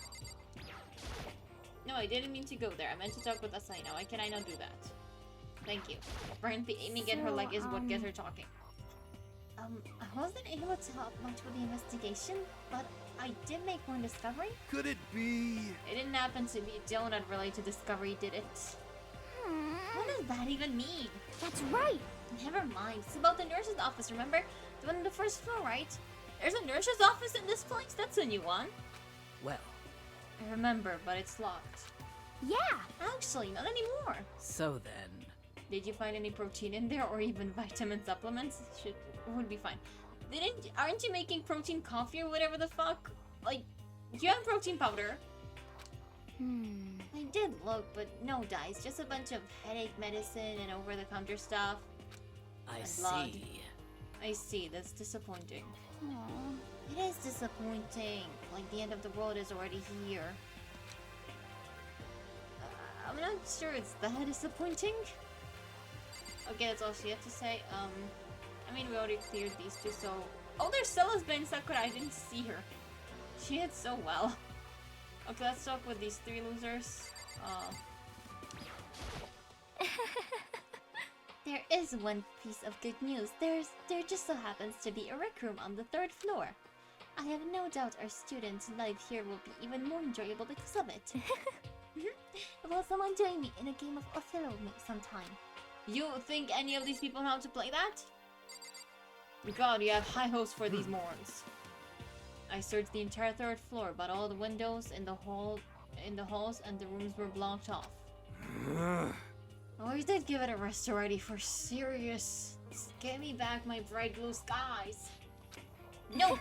No, I didn't mean to go there. I meant to talk with Asai now. Why can I not do that? Thank you. Apparently aiming at her leg is what gets her talking. I wasn't able to help much with the investigation, but I did make one discovery. Could it be? It didn't happen to be a donut related discovery, did it? What does that even mean? That's right. Never mind. It's about the nurse's office, remember? The one on the 1st floor, right? There's a nurse's office in this place? That's a new one. well. I remember, but it's locked. Yeah. Actually, not anymore. So then. Did you find any protein in there or even vitamin supplements? Would be fine. Aren't you making protein coffee or whatever the fuck? Like, you have protein powder. I did look, but no dice. Just a bunch of headache medicine and over-the-counter stuff. I And blood. see. I see, that's disappointing. Aww. It is disappointing. Like, the end of the world is already here. I'm not sure it's that disappointing. Okay, that's all she had to say. I mean, we already cleared these two, so... Oh, there's Stella's been Sakura. I didn't see her. She did so well. Okay, let's talk with these 3 losers. There is one piece of good news. There just so happens to be a rec room on the 3rd floor. I have no doubt our students' life here will be even more enjoyable because of it. Will someone join me in a game of Othello sometime? You think any of these people know how to play that? God, you have high hopes for these morons. I searched the entire 3rd floor, but all the windows in the hall in the halls and the rooms were blocked off. Oh, you did give it a rest already, for serious. Give me back my bright blue skies. No!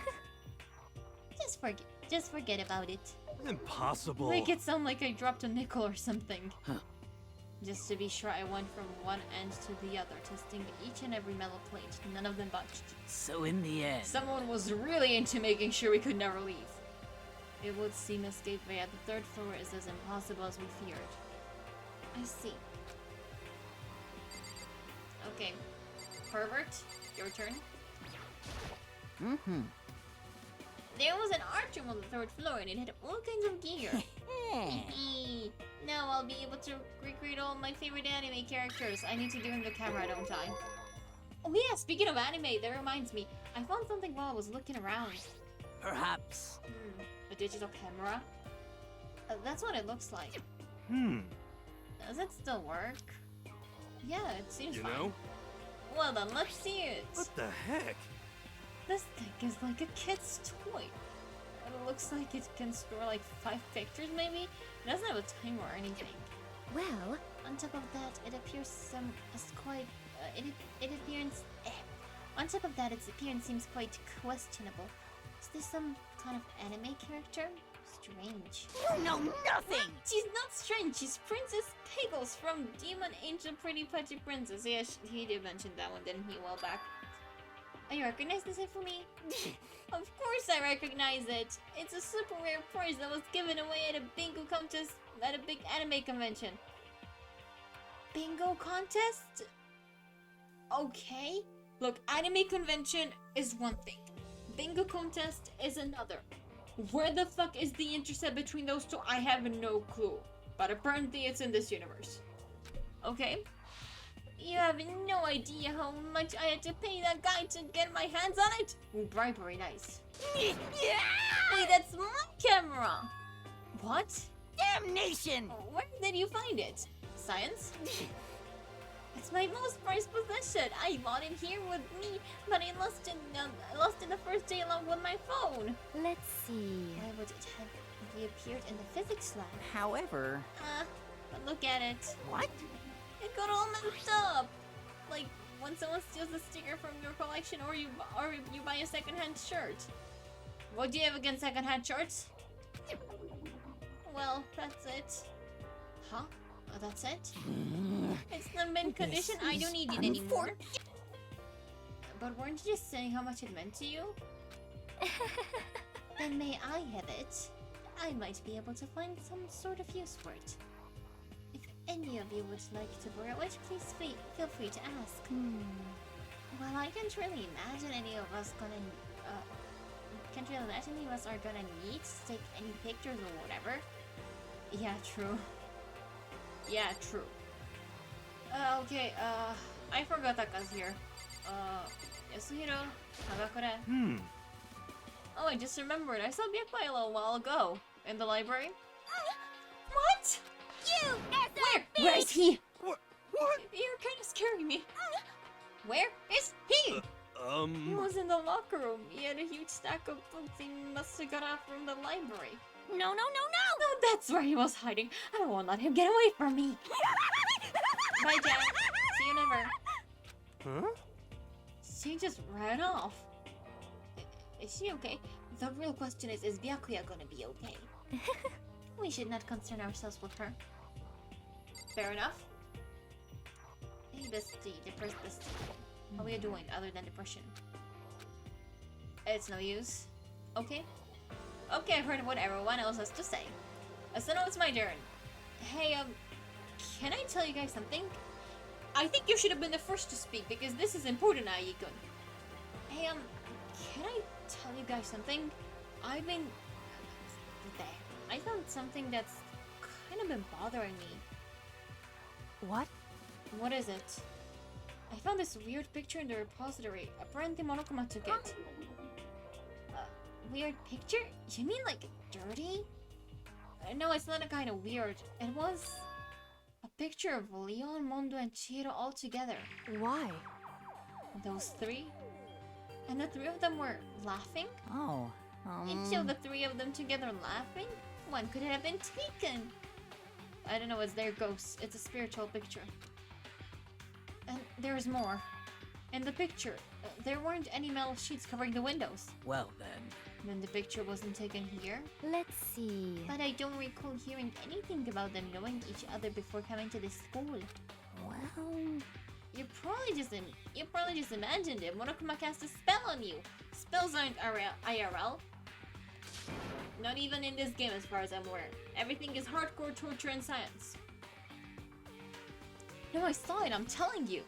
Just forget about it. Impossible. Make it sound like I dropped a nickel or something. Huh. Just to be sure, I went from one end to the other, testing each and every metal plate. None of them budged. So in the end... Someone was really into making sure we could never leave. It would seem escape via the third floor is as impossible as we feared. I see. Okay. Pervert, your turn. Mm-hmm. There was an art room on the third floor and it had all kinds of gear. Now I'll be able to recreate all my favorite anime characters. I need to give him the camera, don't I? Oh yeah, speaking of anime, that reminds me. I found something while I was looking around. Perhaps. A digital camera? That's what it looks like. Does it still work? Yeah, it seems fine. know? Well then, let's see it. What the heck? This thing is like a kid's toy. It looks like it can store like 5 pictures maybe? It doesn't have a timer or anything. Well, On top of that, it appears as quite... it appearance... On top of that, its appearance seems quite questionable. Is this some kind of anime character? Strange. you know nothing! She's not strange, she's Princess Pickles from Demon Angel Pretty Putty Princess. Yeah, he did mention that one, didn't he, a while back? You recognize this for me? Of course I recognize it! It's a super rare prize that was given away at a bingo contest at a big anime convention. Bingo contest? Okay. Look, anime convention is one thing. Bingo contest is another. Where the fuck is the intercept between those two? I have no clue. But apparently it's in this universe. Okay. You have no idea how much I had to pay that guy to get my hands on it. Ooh, bribery, nice. Wait, that's my camera. What? Damnation! Where did you find it? Science? It's my most prized possession. I bought it here with me, but I lost it the first day along with my phone. Let's see. Why would it have reappeared in the physics lab? However... But look at it. What? It got all messed up. Like when someone steals a sticker from your collection, or you buy a secondhand shirt. What do you have against secondhand shirts? Well, that's it. Huh? Oh, that's it? It's not mint condition. I don't need it anymore. But weren't you just saying how much it meant to you? Then may I have it? I might be able to find some sort of use for it. If any of you would like to borrow it, please feel free to ask. Well, I can't really imagine any of us are gonna need to take any pictures or whatever. Yeah, true. Yeah, true. Okay, I forgot Taka's here. Yasuhiro, Hagakure. Oh, I just remembered. I saw Byakuya a little while ago. In the library. What? You Where is he? What? You're kind of scaring me. Where is he? He was in the locker room. He had a huge stack of books he must have got out from the library. No! Oh, that's where he was hiding. I won't let him get away from me. Bye, Jack. See you never. Huh? She just ran off. Is she okay? The real question is Byakuya gonna be okay? We should not concern ourselves with her. Fair enough. Hey, bestie, depressed bestie. How are you doing other than depression? It's no use. Okay? Okay, I've heard what everyone else has to say. So now it's my turn. Hey, can I tell you guys something? I think you should have been the first to speak because this is important, Aikun. Hey, can I tell you guys something? I've been... I found something that's kind of been bothering me. What? What is it? I found this weird picture in the repository. Apparently Monokuma took it. Weird picture? You mean like dirty? No, it's not a kind of weird. It was a picture of Leon, Mondo, and Chihiro all together. Why? Those three? And the three of them were laughing? Oh, It showed the three of them together laughing? When could it have been taken? I don't know, it's their ghost. It's a spiritual picture. And there's more. In the picture, there weren't any metal sheets covering the windows. Well then. Then the picture wasn't taken here. Let's see. But I don't recall hearing anything about them knowing each other before coming to this school. Well, You probably just imagined it. Monokuma cast a spell on you. Spells aren't IRL. Not even in this game as far as I'm aware. Everything is hardcore torture and science. No, I saw it, I'm telling you.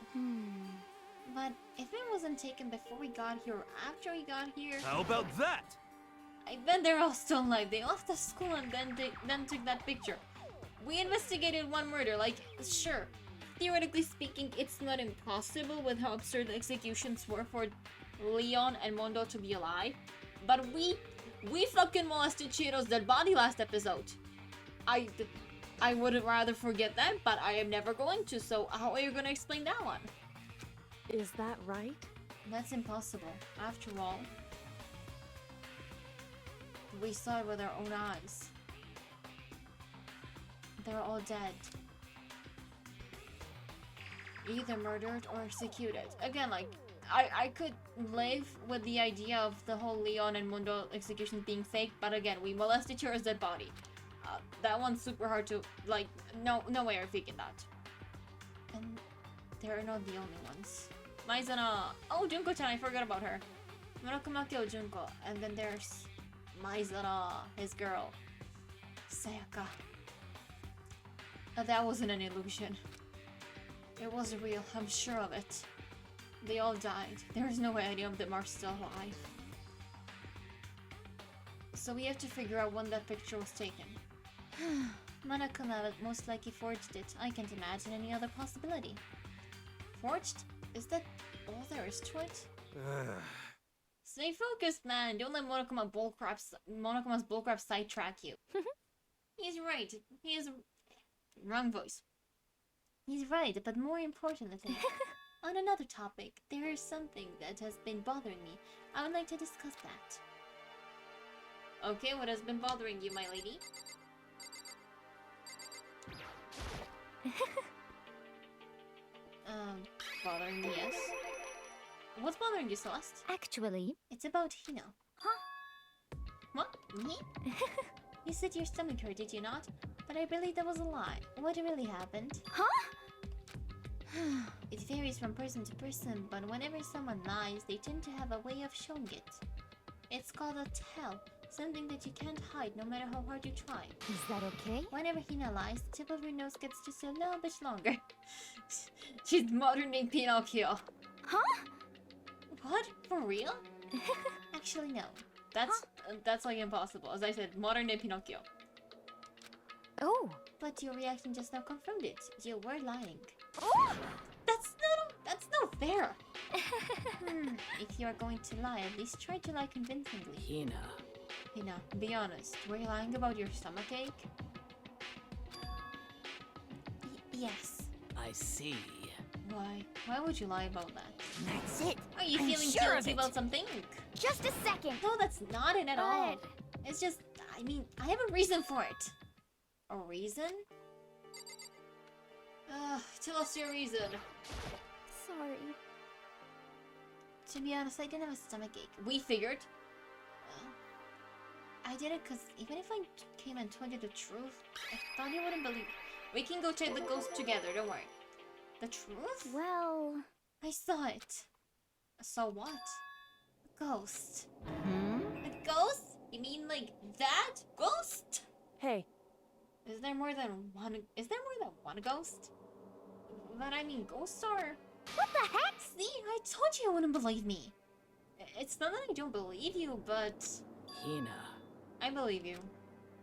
But if it wasn't taken before we got here or after we got here, How about that? I bet they're all still alive. They left the school and then took that picture. We investigated one murder, like, sure. Theoretically speaking, it's not impossible with how absurd the executions were for Leon and Mondo to be alive. But we fucking molested Chihiro's dead body last episode. I would rather forget that, but I am never going to, so how are you gonna explain that one? Is that right? That's impossible. After all, we saw it with our own eyes. They're all dead. Either murdered or executed. Again, like, I could live with the idea of the whole Leon and Mundo execution being fake, but again, we molested Chihiro's dead body. That one's super hard to, like, no way are faking that. And they're not the only ones. Maizana. Oh, Junko-chan, I forgot about her. Monokuma killed Junko. And then there's Maizana, his girl. Sayaka. That wasn't an illusion. It was real, I'm sure of it. They all died. There's no way any of them are still alive. So we have to figure out when that picture was taken. Monokuma most likely forged it. I can't imagine any other possibility. Forged? Is that all there is to it? Stay focused, man. Don't let Monokuma's bullcrap sidetrack you. He's right. He is... Wrong voice. He's right, but more importantly, on another topic, there is something that has been bothering me. I would like to discuss that. Okay, what has been bothering you, my lady? Bothering me, yes. What's bothering you, Celeste? actually, It's about Hina. Huh? What? Me? You said your stomach hurt, did you not? But I believe that was a lie. What really happened? huh? It varies from person to person, but whenever someone lies, they tend to have a way of showing it. It's called a tell, something that you can't hide no matter how hard you try. Is that okay? Whenever Hina lies, the tip of her nose gets just a little bit longer. She's modern day Pinocchio. Huh? What? For real? Actually, no. That's like impossible. As I said, modern day Pinocchio. Oh. But your reaction just now confirmed it. You were lying. Oh! That's not fair. If you are going to lie, at least try to lie convincingly. Hina, be honest. Were you lying about your stomachache? Yes. I see. Why? Why would you lie about that? That's it. Are you I'm feeling sure of guilty it. about something? Just a second. No, that's not it at all. But- It's just, I mean, I have a reason for it. A reason? Tell us your reason. Sorry. To be honest, I didn't have a stomachache. We figured. I did it because even if I came and told you the truth, I thought you wouldn't believe. We can go check the ghost together, don't worry. The truth? Well... I saw it. Saw what? A ghost. Hmm? A ghost? You mean like that? Ghost? Hey, Is there more than one ghost? But I mean, ghosts are... What the heck? See, I told you you wouldn't believe me. It's not that I don't believe you, but... Hina. I believe you.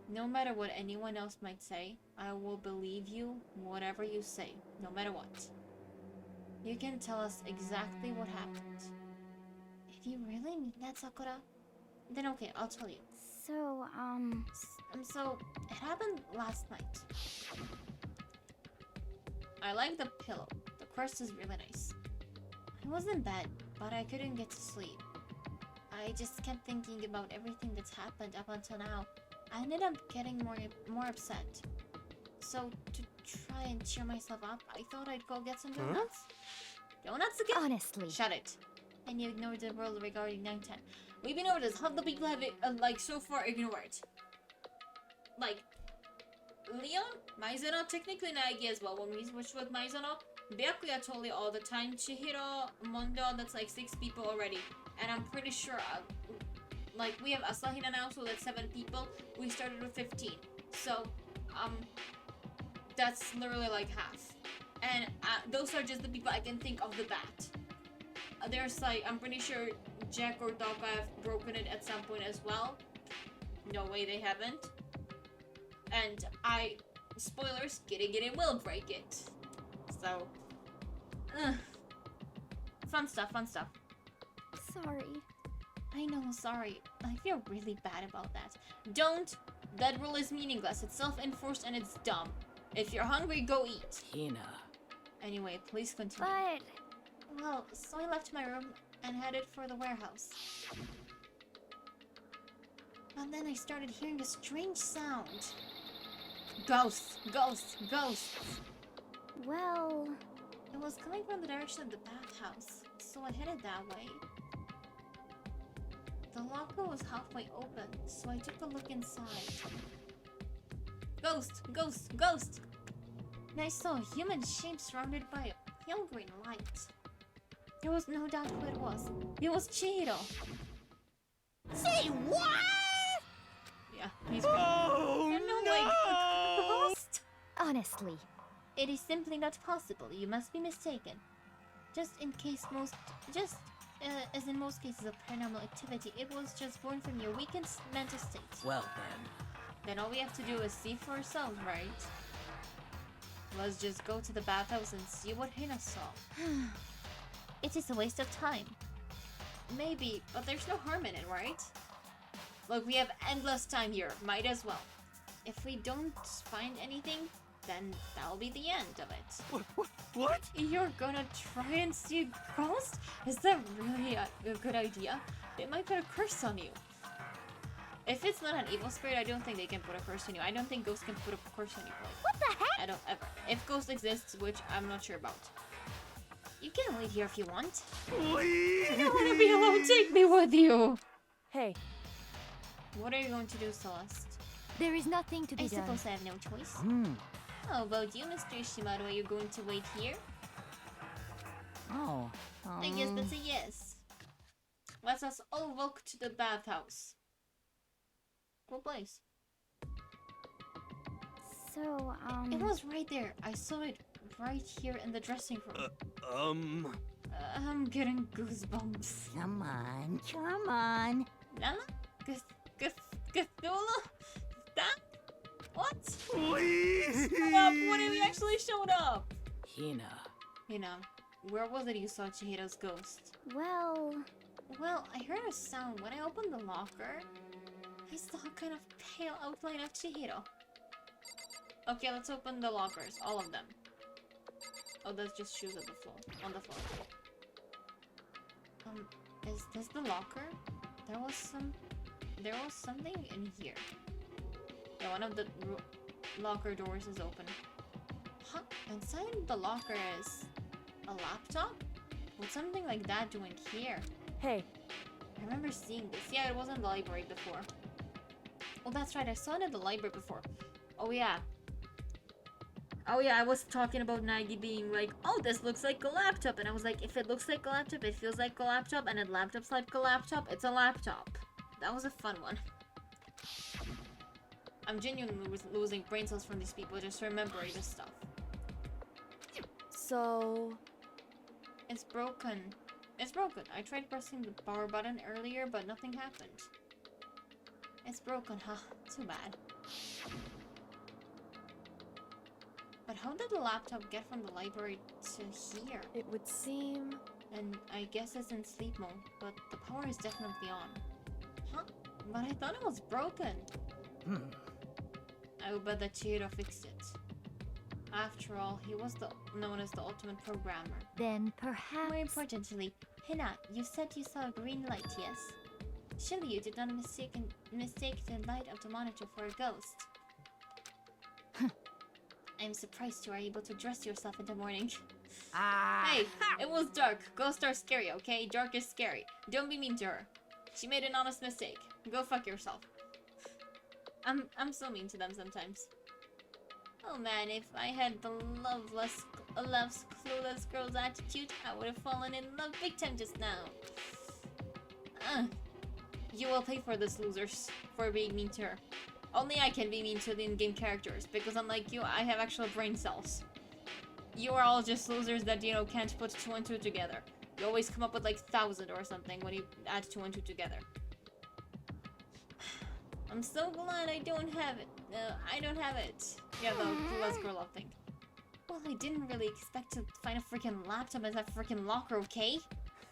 No matter what anyone else might say, I will believe you whatever you say, no matter what. You can tell us exactly what happened. If you really mean that, Sakura, then okay, I'll tell you. So, So, it happened last night. I like the pillow. The crust is really nice. I was in bed, but I couldn't get to sleep. I just kept thinking about everything that's happened up until now. I ended up getting more upset. So to try and cheer myself up, I thought I'd go get some donuts. Donuts again? Honestly. Shut it. And you ignored the rule regarding 910. We've been over this. How the people have it, like, so far ignored? Like, Leon, Maizono, technically Nagi as well. When we switched with Maizono, Byakuya totally all the time. Chihiro, Mondo, that's like 6 people already. And I'm pretty sure, like, we have Asahina now, so that's 7 people. We started with 15. So, that's literally like half. And those are just the people I can think of the bat. There's like, I'm pretty sure Jack or Doka have broken it at some point as well. No way they haven't. And spoilers, Giri will break it. So, fun stuff, fun stuff. Sorry. I know, sorry. I feel really bad about that. Don't. That rule is meaningless. It's self-enforced and it's dumb. If you're hungry, go eat. Hina. Anyway, please continue. But Well, so I left my room and headed for the warehouse. And then I started hearing a strange sound. Ghosts! Ghosts! Ghosts! well, It was coming from the direction of the bathhouse, so I headed that way. The locker was halfway open, so I took a look inside. Ghost! Ghost! Ghost! And I saw a human shape surrounded by a pale green light. There was no doubt who it was. It was Chihiro! Say what? Yeah, he's green. Oh And no, no! like, a ghost? honestly. It is simply not possible. You must be mistaken. Just in case as in most cases of paranormal activity, it was just born from your weakened mental state. Well then. Then all we have to do is see for ourselves, right? Let's just go to the bathhouse and see what Hina saw. It is a waste of time. Maybe, but there's no harm in it, right? Look, we have endless time here. Might as well. If we don't find anything, then that'll be the end of it. What? You're gonna try and see a ghost? Is that really a good idea? It might put a curse on you. If it's not an evil spirit, I don't think they can put a curse on you. I don't think ghosts can put a curse on you. What the heck? I don't ever. If ghost exists, which I'm not sure about. You can wait here if you want. Please! I don't want to be alone. Take me with you. Hey, What are you going to do, Celeste? There is nothing to be I done. suppose I have no choice. Hmm. How about you, Mr. Shimado? Are you going to wait here? Oh. I guess that's a yes. Let us all walk to the bathhouse. Cool place. So, It was right there. I saw it right here in the dressing room. I'm getting goosebumps. Come on, come on. Lala? Cthulhu? That? What? Please! Showed up! What if he actually showed up? Hina. You know, where was it you saw Chihiro's ghost? well, Well, I heard a sound. When I opened the locker, I saw a kind of pale outline of Chihiro. Okay, let's open the lockers. All of them. Oh, that's just shoes on the floor. Is this the locker? There was something in here. Yeah, one of the locker doors is open. Huh? Inside the locker is a laptop? What's something like that doing here? hey, I remember seeing this. Yeah, it was in the library before. Oh, that's right. I saw it in the library before. Oh, yeah. Oh, yeah. I was talking about Nagi being like, oh, this looks like a laptop. And I was like, if it looks like a laptop, it feels like a laptop. And a laptop's like a laptop, it's a laptop. That was a fun one. I'm genuinely losing brain cells from these people just remembering this stuff. so It's broken. It's broken. I tried pressing the power button earlier, but nothing happened. It's broken, huh? Too bad. But how did the laptop get from the library to here? it would seem. And I guess it's in sleep mode, but the power is definitely on. Huh? But I thought it was broken. Hmm. I would bet that Chihiro fixed it. After all, he was known as the ultimate programmer. then perhaps. More importantly, Hina, you said you saw a green light, yes? Surely you did not mistake the light of the monitor for a ghost. I'm surprised you are able to dress yourself in the morning. Hey, it was dark. Ghosts are scary, okay? Dark is scary. Don't be mean to her. She made an honest mistake. Go fuck yourself. I'm so mean to them sometimes. Oh man, if I had the loveless, clueless girl's attitude, I would have fallen in love big time just now. You will pay for this, losers, for being mean to her. Only I can be mean to the in-game characters, because unlike you, I have actual brain cells. You are all just losers that, you know, can't put 2 and 2 together. You always come up with like 1,000 or something when you add 2 and 2 together. I'm so glad I don't have it. I don't have it. Yeah, the clueless girl love thing. Well, I didn't really expect to find a freaking laptop as a freaking locker, okay?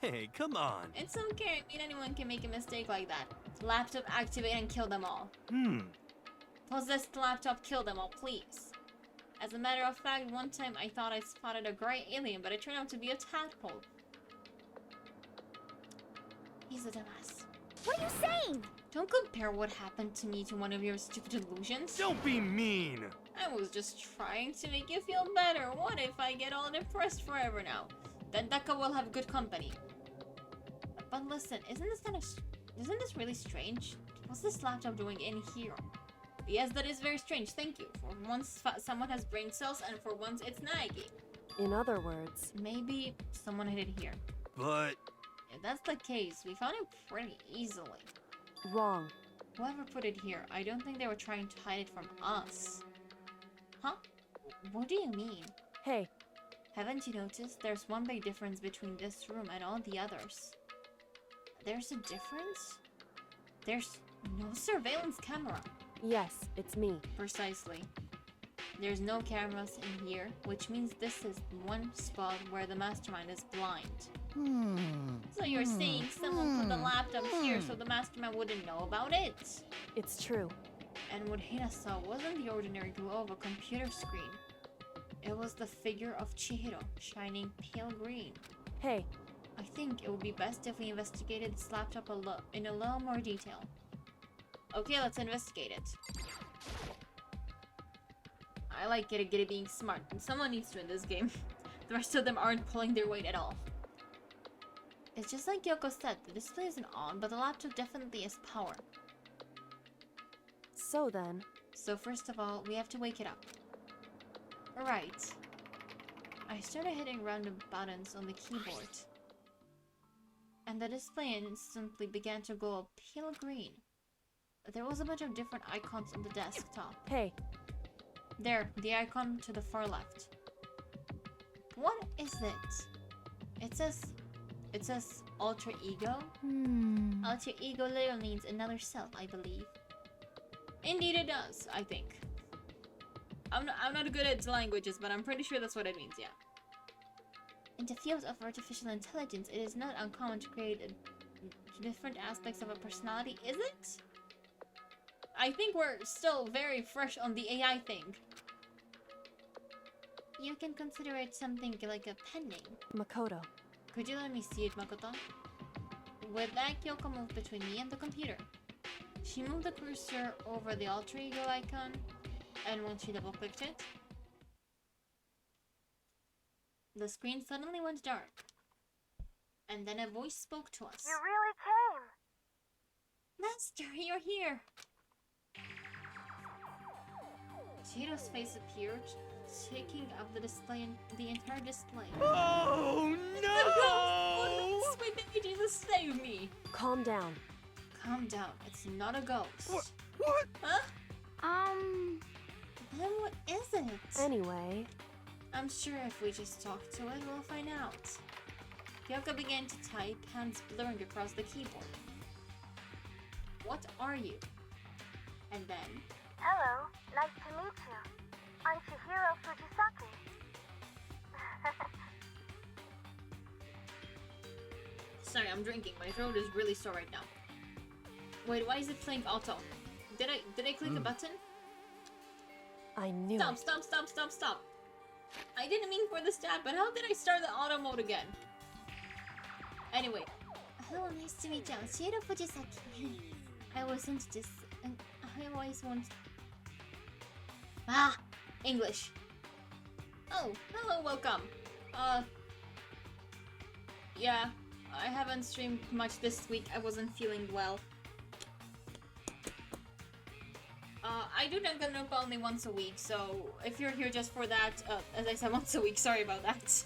Hey, come on. It's okay. I mean, anyone can make a mistake like that. Laptop, activate, and kill them all. Possess the laptop, kill them all, please. As a matter of fact, one time I thought I spotted a gray alien, but it turned out to be a tadpole. He's a dumbass. What are you saying? Don't compare what happened to me to one of your stupid illusions. Don't be mean. I was just trying to make you feel better. What if I get all depressed forever now? Then Deka will have good company. But listen, isn't this really strange? What's this laptop doing in here? Yes, that is very strange, thank you. For once someone has brain cells, and for once it's nagging. In other words, Maybe someone hid it here. But... If that's the case, we found it pretty easily. wrong. Whoever put it here, I don't think they were trying to hide it from us. Huh? What do you mean? Hey, Haven't you noticed? There's one big difference between this room and all the others. There's a difference? There's no surveillance camera. yes, it's me. Precisely. There's no cameras in here, which means this is one spot where the mastermind is blind. So you're saying someone put the laptop here so the mastermind wouldn't know about it? It's true. And what Hina saw wasn't the ordinary glow of a computer screen. It was the figure of Chihiro, shining pale green. Hey, I think it would be best if we investigated this laptop in a little more detail. Okay, let's investigate it. I like Giri being smart, and someone needs to in this game. The rest of them aren't pulling their weight at all. It's just like Yoko said, the display isn't on, but the laptop definitely has power. so then, So first of all, we have to wake it up. Right. I started hitting random buttons on the keyboard. And the display instantly began to glow pale green. There was a bunch of different icons on the desktop. hey, There, the icon to the far left. What is it? It says alter ego? Alter ego literally means another self, I believe. Indeed it does, I think. I'm not good at languages, but I'm pretty sure that's what it means, yeah. In the field of artificial intelligence, it is not uncommon to create different aspects of a personality, is it? I think we're still very fresh on the AI thing. You can consider it something like a pen name. Makoto. Could you let me see it, Makoto? With that, Kyoko moved between me and the computer. She moved the cursor over the alter ego icon, and when she double-clicked it, the screen suddenly went dark. And then a voice spoke to us. You really came! Master, you're here! Chihiro's face appeared, shaking up the entire display. Oh no! Sweet baby Jesus, save me! Calm down. Calm down, it's not a ghost. What? Huh? Um, Then what is it? Anyway, I'm sure if we just talk to it, we'll find out. Kyoko began to type, hands blurring across the keyboard. What are you? And then, Hello, nice to meet you. I'm Chihiro Fujisaki. sorry, I'm drinking. My throat is really sore right now. Wait, why is it playing auto? Did I click a button? I knew Stop, it. stop, stop, stop, stop. I didn't mean for this to happen. How did I start the auto mode again? Anyway, Hello, nice to meet you. I'm Shiro Fujisaki. I was into this, and I always want... Ah! English. Oh, hello, welcome. Yeah, I haven't streamed much this week. I wasn't feeling well. I do Danganronpa only once a week, so if you're here just for that, as I said, once a week, sorry about that.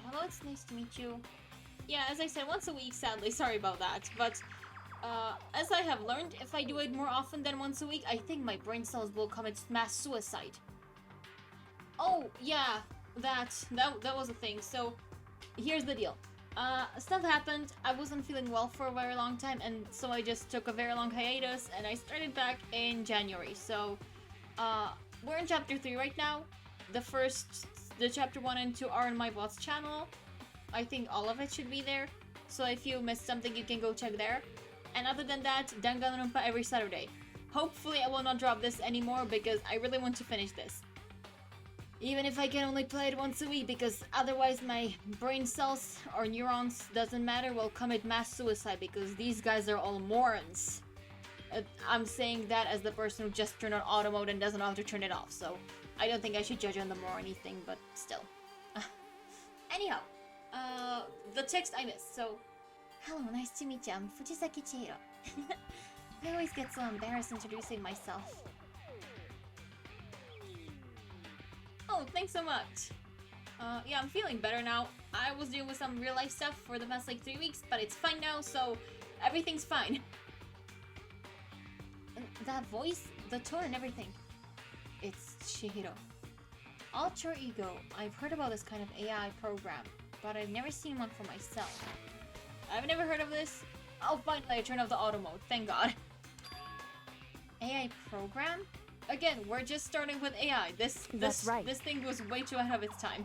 Hello, it's nice to meet you. Yeah, as I said, once a week, sadly, sorry about that, but as I have learned, if I do it more often than once a week, I think my brain cells will commit mass suicide. Oh, yeah, that was a thing. So, here's the deal. Stuff happened, I wasn't feeling well for a very long time, and so I just took a very long hiatus, and I started back in January. So, we're in chapter 3 right now. The chapter 1 and 2 are on my bot's channel. I think all of it should be there. So if you missed something, you can go check there. And other than that, Danganronpa every Saturday. Hopefully I will not drop this anymore because I really want to finish this. Even if I can only play it once a week, because otherwise my brain cells or neurons, doesn't matter, will commit mass suicide because these guys are all morons. I'm saying that as the person who just turned on auto mode and doesn't know how to turn it off, so I don't think I should judge on them or anything, but still. Anyhow, the text I missed, so... Hello, nice to meet you, I'm Fujisaki Chihiro. I always get so embarrassed introducing myself. Oh, thanks so much. Yeah, I'm feeling better now. I was dealing with some real life stuff for the past like 3 weeks, but it's fine now, so everything's fine. And that voice, the tone and everything. It's Chihiro. Alter Ego. I've heard about this kind of AI program, but I've never seen one for myself. I've never heard of this. Oh, finally I turned off the auto mode, thank god. AI program? Again, we're just starting with AI. This thing was way too ahead of its time.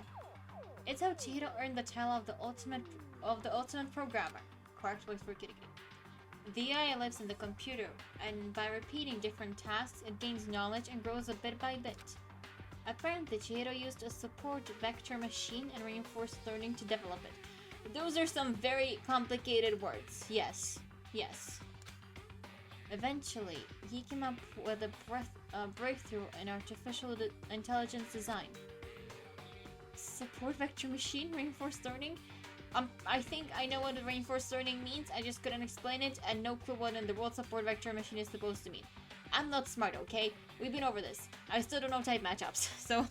It's how Chihiro earned the title of the ultimate programmer. Correct voice for Kitty. The AI lives in the computer, and by repeating different tasks, it gains knowledge and grows a bit by bit. Apparently, Chihiro used a support vector machine and reinforced learning to develop it. Those are some very complicated words. Yes. Yes. Eventually, he came up with a breakthrough in artificial intelligence design. Support vector machine? Reinforced learning? I think I know what reinforced learning means, I just couldn't explain it, and no clue what in the world support vector machine is supposed to mean. I'm not smart, okay? We've been over this. I still don't know type matchups, so...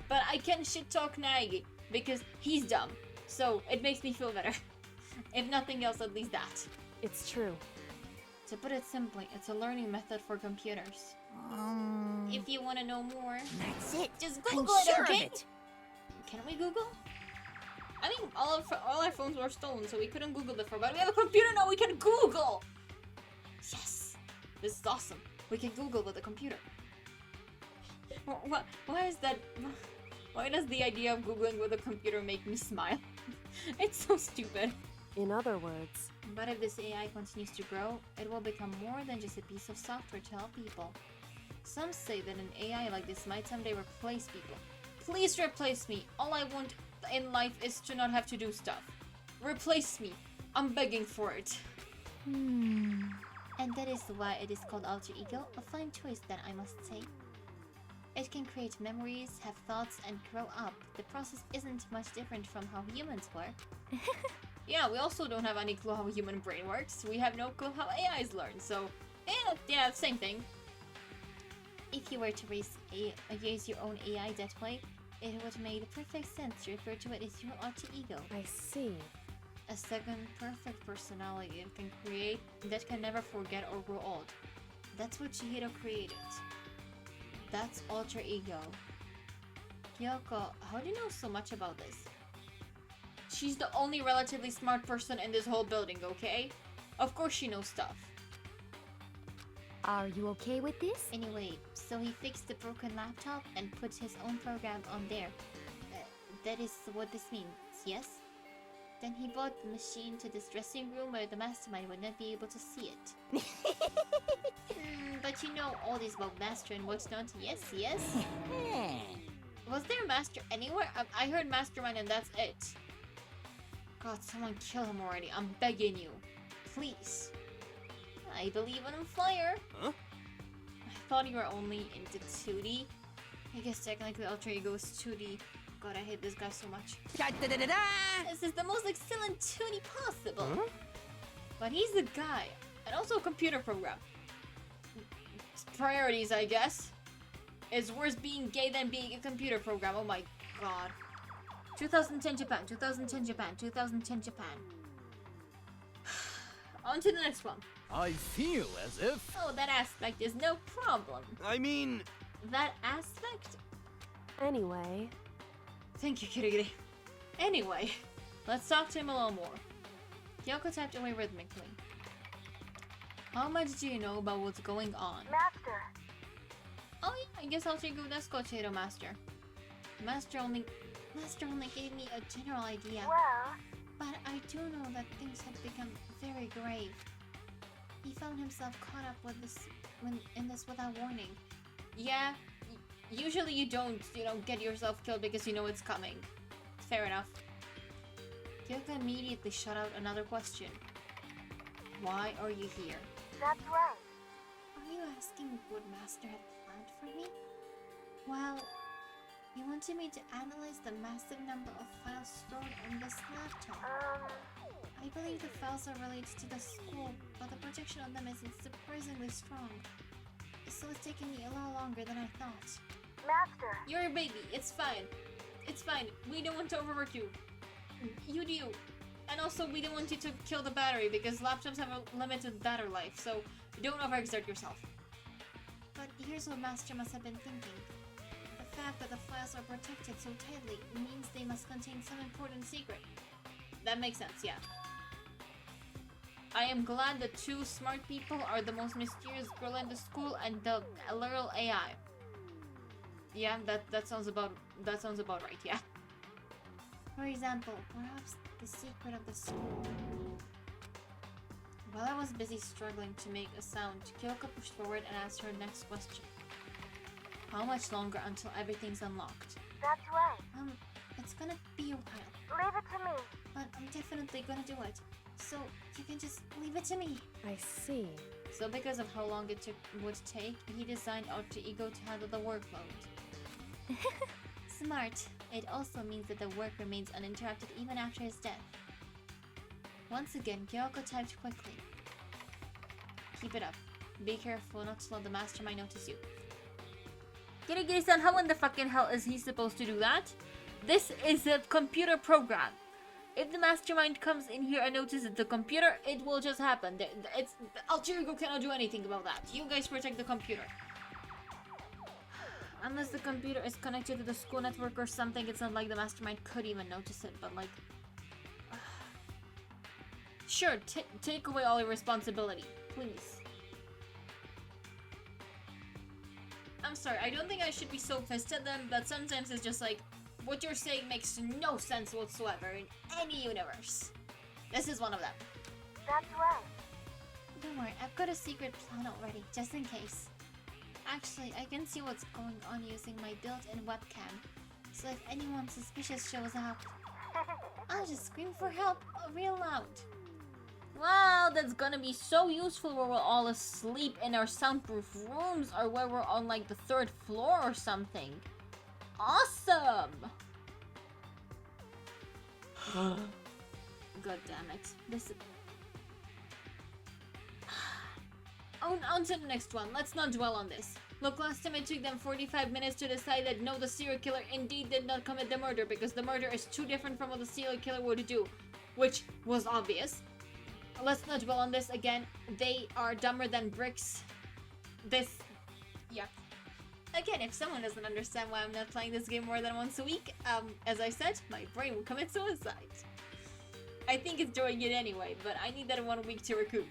But I can shit talk Naegi, because he's dumb. So, it makes me feel better. If nothing else, at least that. It's true. To put it simply, it's a learning method for computers. If you want to know more... That's it. Just I'm Google it, sure okay? of it. Can we Google? I think all our phones were stolen, so we couldn't Google before, but we have a computer now, we can Google! Yes! This is awesome. We can Google with a computer. Why is that... Why does the idea of Googling with a computer make me smile? It's so stupid. In other words, But if this AI continues to grow, it will become more than just a piece of software to help people. Some say that an AI like this might someday replace people. Please replace me! All I want in life is to not have to do stuff. Replace me! I'm begging for it. And that is why it is called Alter Ego, a fine choice then, I must say. It can create memories, have thoughts, and grow up. The process isn't much different from how humans work. Yeah, we also don't have any clue how a human brain works. We have no clue how AIs learn, so... Yeah, same thing. If you were to raise your own AI that way, it would make perfect sense to refer to it as your alter ego. I see. A second perfect personality it can create that can never forget or grow old. That's what Chihiro created. That's alter ego. Kyoko, how do you know so much about this? She's the only relatively smart person in this whole building, okay? Of course she knows stuff. Are you okay with this? Anyway, so he fixed the broken laptop and put his own program on there. That is what this means, yes? Then he brought the machine to this dressing room where the mastermind would not be able to see it. But you know all this about master and whatnot, yes, yes? Was there a master anywhere? I heard mastermind and that's it. God, someone kill him already. I'm begging you. Please. I believe in fire. Huh? I thought you were only into 2D. I guess technically Alter Ego is 2D. God, I hate this guy so much. This is the most excellent 2D possible. Huh? But he's the guy. And also a computer program. Priorities, I guess. It's worse being gay than being a computer program. Oh my god. 2010 Japan, 2010 Japan, 2010 Japan. On to the next one. I feel as if... Oh, that aspect is no problem. I mean... That aspect? Anyway, Thank you, kitty kitty. Anyway, let's talk to him a little more. Kyoko typed away rhythmically. How much do you know about what's going on? Master, Oh yeah, I guess I'll take this Potato Master. Master only gave me a general idea. well, But I do know that things had become very grave. He found himself caught up with this in this without warning. Yeah, usually you don't, get yourself killed because you know it's coming. Fair enough. Kyoko immediately shut out another question. Why are you here? that's right. Are you asking what Master had planned for me? Well, he wanted me to analyze the massive number of files stored in this laptop. I believe the files are related to the school, but the protection on them isn't surprisingly strong. So it's taken me a little longer than I thought. Master, You're a baby, it's fine. It's fine, we don't want to overwork you. You do. And also, we don't want you to kill the battery because laptops have a limited battery life, so don't overexert yourself. But here's what Master must have been thinking. The fact that the files are protected so tightly means they must contain some important secret. That makes sense, yeah. I am glad the two smart people are the most mysterious girl in the school and the little AI. Yeah, that sounds about right, yeah. For example, perhaps the secret of the school. While I was busy struggling to make a sound, Kyoko pushed forward and asked her next question. How much longer until everything's unlocked? that's right. It's gonna be a while, Leave it to me. but I'm definitely gonna do it. So you can just leave it to me. I see. So because of how long it would take, he designed Alter Ego to handle the workload. Smart. It also means that the work remains uninterrupted even after his death. Once again, Kyoko typed quickly. Keep it up. Be careful not to let the mastermind notice you. Girigiri-san, how in the fucking hell is he supposed to do that? This is a computer program. If the mastermind comes in here and notices the computer, it will just happen. Alter Ego cannot do anything about that. You guys protect the computer. Unless the computer is connected to the school network or something, it's not like the mastermind could even notice it, but like... Sure, take away all your responsibility, please. I'm sorry, I don't think I should be so pissed at them, but sometimes it's just like, what you're saying makes no sense whatsoever in any universe. This is one of them. That's right. Don't worry, I've got a secret plan already, just in case. Actually, I can see what's going on using my built-in webcam. So if anyone suspicious shows up, I'll just scream for help real loud. Wow, that's gonna be so useful where we're all asleep in our soundproof rooms or where we're on like the 3rd floor or something. Awesome! God damn it. This... On to the next one. Let's not dwell on this. Look, last time it took them 45 minutes to decide that no, the serial killer indeed did not commit the murder because the murder is too different from what the serial killer would do, which was obvious. Let's not dwell on this again. They are dumber than bricks. Yeah. Again, if someone doesn't understand why I'm not playing this game more than once a week, as I said, my brain will commit suicide. I think it's doing it anyway, but I need that 1 week to recoup.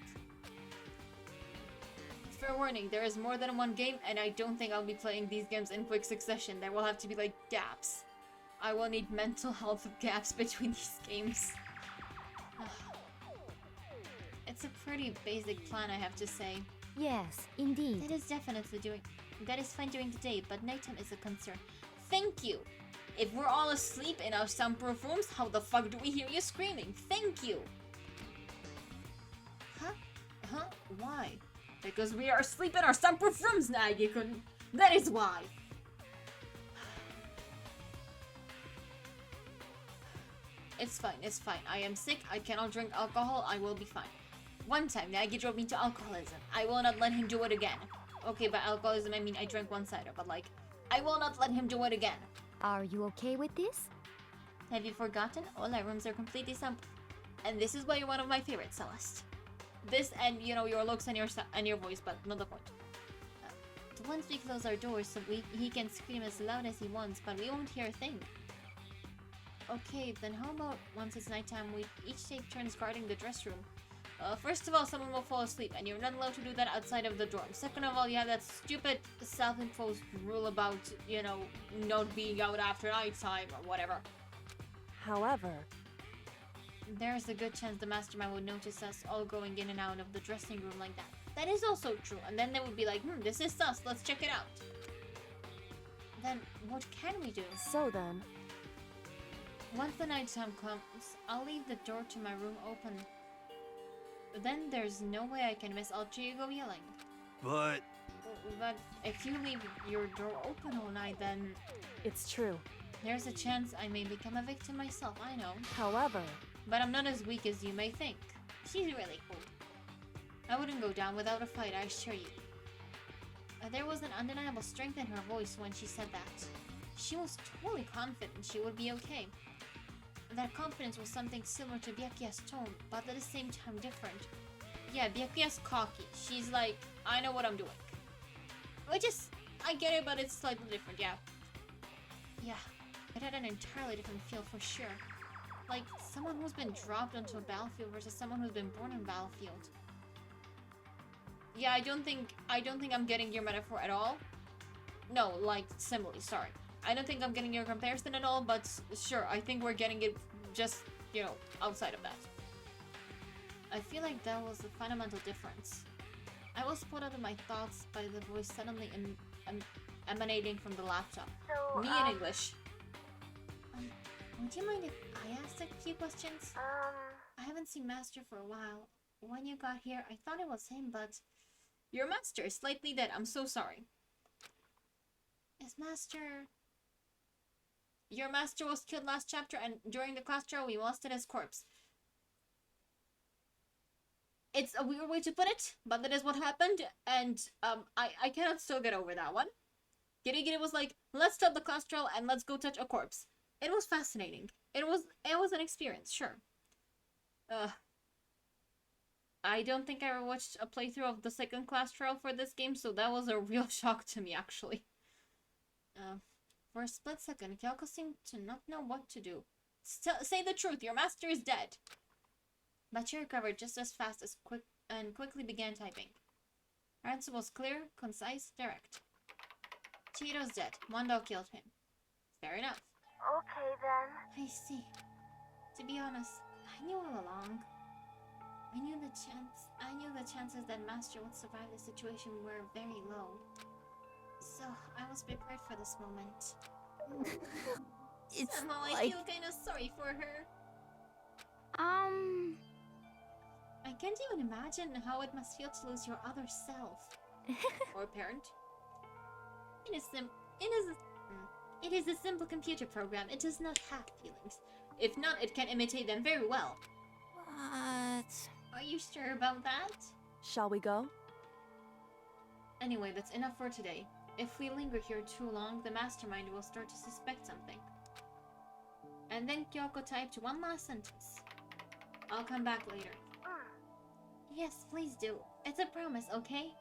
Fair warning, there is more than one game, and I don't think I'll be playing these games in quick succession. There will have to be, like, gaps. I will need mental health gaps between these games. It's a pretty basic plan, I have to say. Yes, indeed. That is fine during the day, but nighttime is a concern. Thank you! If we're all asleep in our soundproof rooms, how the fuck do we hear you screaming? Thank you! Huh? Huh? Why? Because we are asleep in our soundproof rooms, Nagikun! That is why! It's fine, it's fine. I am sick, I cannot drink alcohol, I will be fine. One time, Nagi drove me to alcoholism. I will not let him do it again. Okay, by alcoholism I mean I drank one cider, but like, I will not let him do it again. Are you okay with this? Have you forgotten? All our rooms are completely soundproof. And this is why you're one of my favorites, Celeste. This and, you know, your looks and your voice, but not the point. Once we close our doors, so he can scream as loud as he wants, but we won't hear a thing. Okay, then how about once it's nighttime, we each take turns guarding the dress room. First of all, someone will fall asleep, and you're not allowed to do that outside of the dorm. Second of all, you have that stupid self-imposed rule about, you know, not being out after nighttime or whatever. However, there's a good chance the mastermind would notice us all going in and out of the dressing room like that. That is also true, and then they would be like, this is sus, let's check it out. Then, what can we do? so then, Once the nighttime comes, I'll leave the door to my room open. Then there's no way I can miss Alter Ego yelling. But But if you leave your door open all night, then it's true. there's a chance I may become a victim myself, I know. However, But I'm not as weak as you may think. She's really cool. I wouldn't go down without a fight, I assure you. There was an undeniable strength in her voice when she said that. She was totally confident she would be okay. That confidence was something similar to Byakuya's tone, but at the same time different. Yeah, Byakuya's cocky. She's like, I know what I'm doing. Which is, I get it, but it's slightly different, yeah. Yeah, it had an entirely different feel for sure. Like, someone who's been dropped onto a battlefield versus someone who's been born on a battlefield. Yeah, I don't think I'm getting your metaphor at all. No, like, simile, sorry. I don't think I'm getting your comparison at all, but sure, I think we're getting it just, you know, outside of that. I feel like that was the fundamental difference. I was put out of my thoughts by the voice suddenly emanating from the laptop. So, Me in English. Would you mind if I asked a few questions? I haven't seen Master for a while. When you got here, I thought it was him, but... Your Master is slightly dead, I'm so sorry. Is Master... Your Master was killed last chapter, and during the class trial we molested his corpse. It's a weird way to put it, but that is what happened, and I cannot still get over that one. Giri Giri was like, let's stop the class trial and let's go touch a corpse. It was fascinating. It was an experience, sure. I don't think I ever watched a playthrough of the second class trial for this game, so that was a real shock to me, actually. For a split second, Kyoko seemed to not know what to do. Say the truth, your master is dead! But she recovered just as fast as quickly began typing. Her answer was clear, concise, direct. Chihiro's dead. Mondo killed him. Fair enough. okay then. I see. To be honest, I knew all along. I knew the chances that Master would survive the situation were very low. So, I was prepared for this moment. It's Somehow I like... feel kind of sorry for her. I can't even imagine how it must feel to lose your other self. Or parent. It is a simple computer program. It does not have feelings. If not, it can imitate them very well. What? Are you sure about that? Shall we go? Anyway, that's enough for today. If we linger here too long, the mastermind will start to suspect something. And then Kyoko typed one last sentence. I'll come back later. Yes, please do. It's a promise, okay?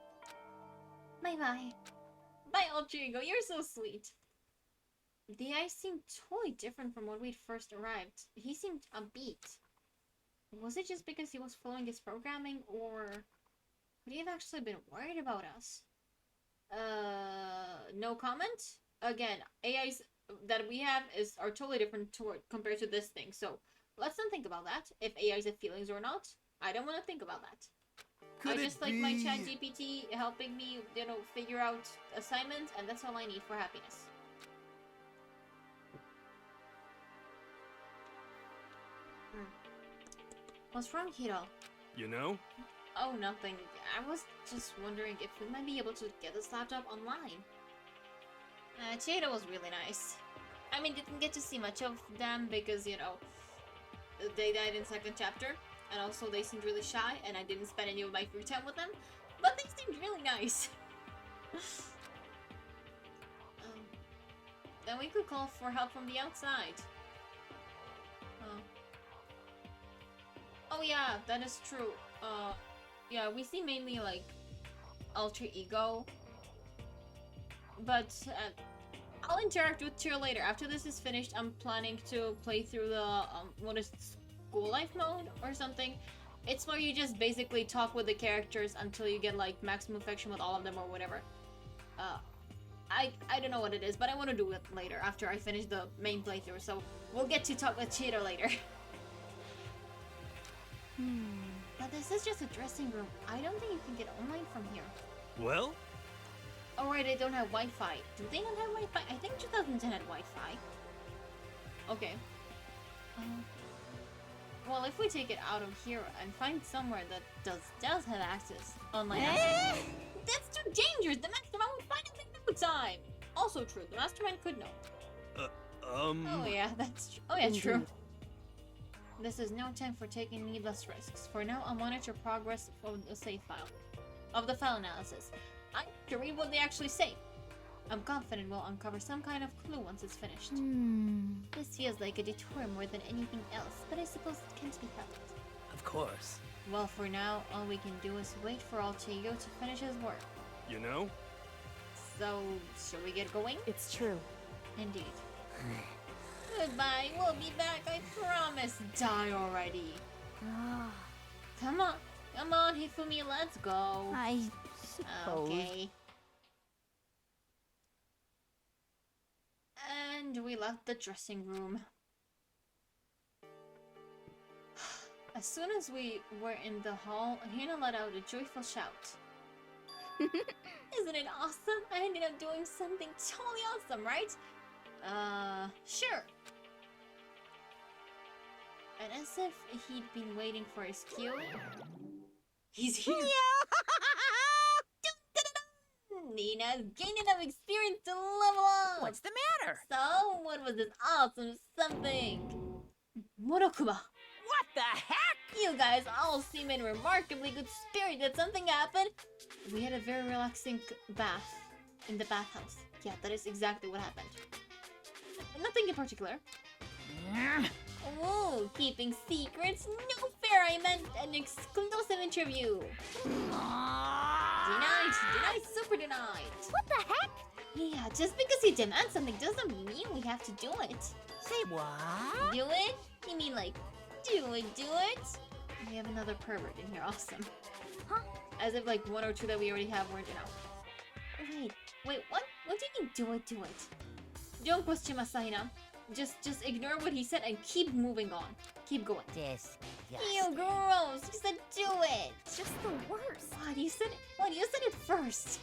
Bye-bye. Bye, Alter Ego. You're so sweet. The ice seemed totally different from when we'd first arrived. He seemed upbeat. Was it just because he was following his programming, or would he have actually been worried about us? No comment? Again, AIs that we have are totally different compared to this thing, so let's not think about that. If AIs have feelings or not, I don't want to think about that. Could I it just like my be- chat GPT helping me, you know, figure out assignments, and that's all I need for happiness. What's wrong, Hiro? You know? Oh, nothing. I was just wondering if we might be able to get this laptop online. Chihiro was really nice. I mean, didn't get to see much of them because, you know, they died in second chapter. And also they seemed really shy and I didn't spend any of my free time with them. But they seemed really nice. Then we could call for help from the outside. Oh yeah, that is true. Yeah, we see mainly like alter ego. But I'll interact with Tyr later. After this is finished, I'm planning to play through the what is it, school life mode or something. It's where you just basically talk with the characters until you get like maximum affection with all of them or whatever. I don't know what it is, but I want to do it later after I finish the main playthrough. So we'll get to talk with Chihiro later. But this is just a dressing room. I don't think you can get online from here. Well? Oh right, they don't have Wi-Fi. Do they not have Wi-Fi? I think 2010 had Wi-Fi. Okay. Well, if we take it out of here and find somewhere that does have access online access, that's too dangerous. The mastermind would find it in no time. Also true. The mastermind could know. Oh yeah, that's oh yeah, true. Indeed. This is no time for taking needless risks. For now, I'll monitor progress of the save file, of the file analysis. I have to read what they actually say. I'm confident we'll uncover some kind of clue once it's finished. This feels like a detour more than anything else, but I suppose it can't be helped. Of course. Well, for now, all we can do is wait for Altair to finish his work. You know? So, shall we get going? It's true. Indeed. Goodbye, we'll be back, I promise. Die already. Come on, Hifumi, let's go. I suppose. Okay. And we left the dressing room. As soon as we were in the hall, Hina let out a joyful shout. Isn't it awesome? I ended up doing something totally awesome, right? Sure. And as if he'd been waiting for his cue, he's here. Nina's gained enough experience to level up! What's the matter? So, what was this awesome something? Morokuba, What the heck? you guys all seem in remarkably good spirit. Did something happen? We had a very relaxing bath in the bathhouse. Yeah, that is exactly what happened. Nothing in particular. Oh, keeping secrets? No fair, I meant an exclusive interview. Denied, super denied. What the heck? Yeah, just because you demand something doesn't mean we have to do it. Say what? Do it? You mean like, do it? We have another pervert in here, awesome. Huh? As if like one or two that we already have weren't enough. Wait, what? What do you mean do it? Don't question Masahina. Just ignore what he said and keep moving on. Keep going. Ew, gross! You said do it! Just the worst. What? You said it first!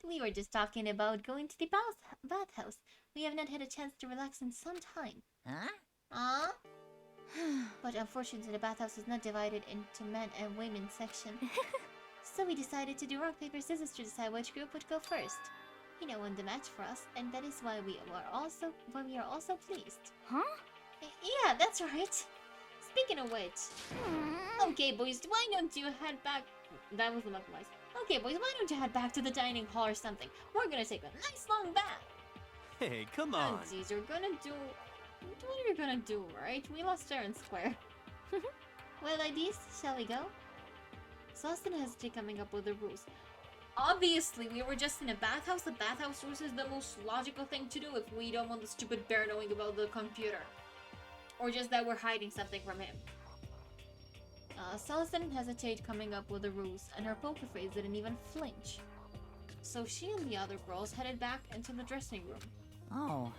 We were just talking about going to the bathhouse. We have not had a chance to relax in some time. Huh? But unfortunately the bathhouse is not divided into men and women section. So we decided to do rock, paper, scissors to decide which group would go first. Hina won the match for us, and that is why we are also pleased. Huh? Yeah, that's right. Speaking of which, okay, boys, why don't you head back? That was the muffin voice. Okay, boys, why don't you head back to the dining hall or something? We're gonna take a nice long bath. Hey, come on. Geez, you're gonna do what you're gonna do, right? We lost fair and square. Well, ladies, shall we go? Austin hesitated coming up with the rules. Obviously, we were just in a bathhouse. The bathhouse rules is the most logical thing to do if we don't want the stupid bear knowing about the computer. Or just that we're hiding something from him. Celeste didn't hesitate coming up with the rules, and her poker face didn't even flinch. So she and the other girls headed back into the dressing room.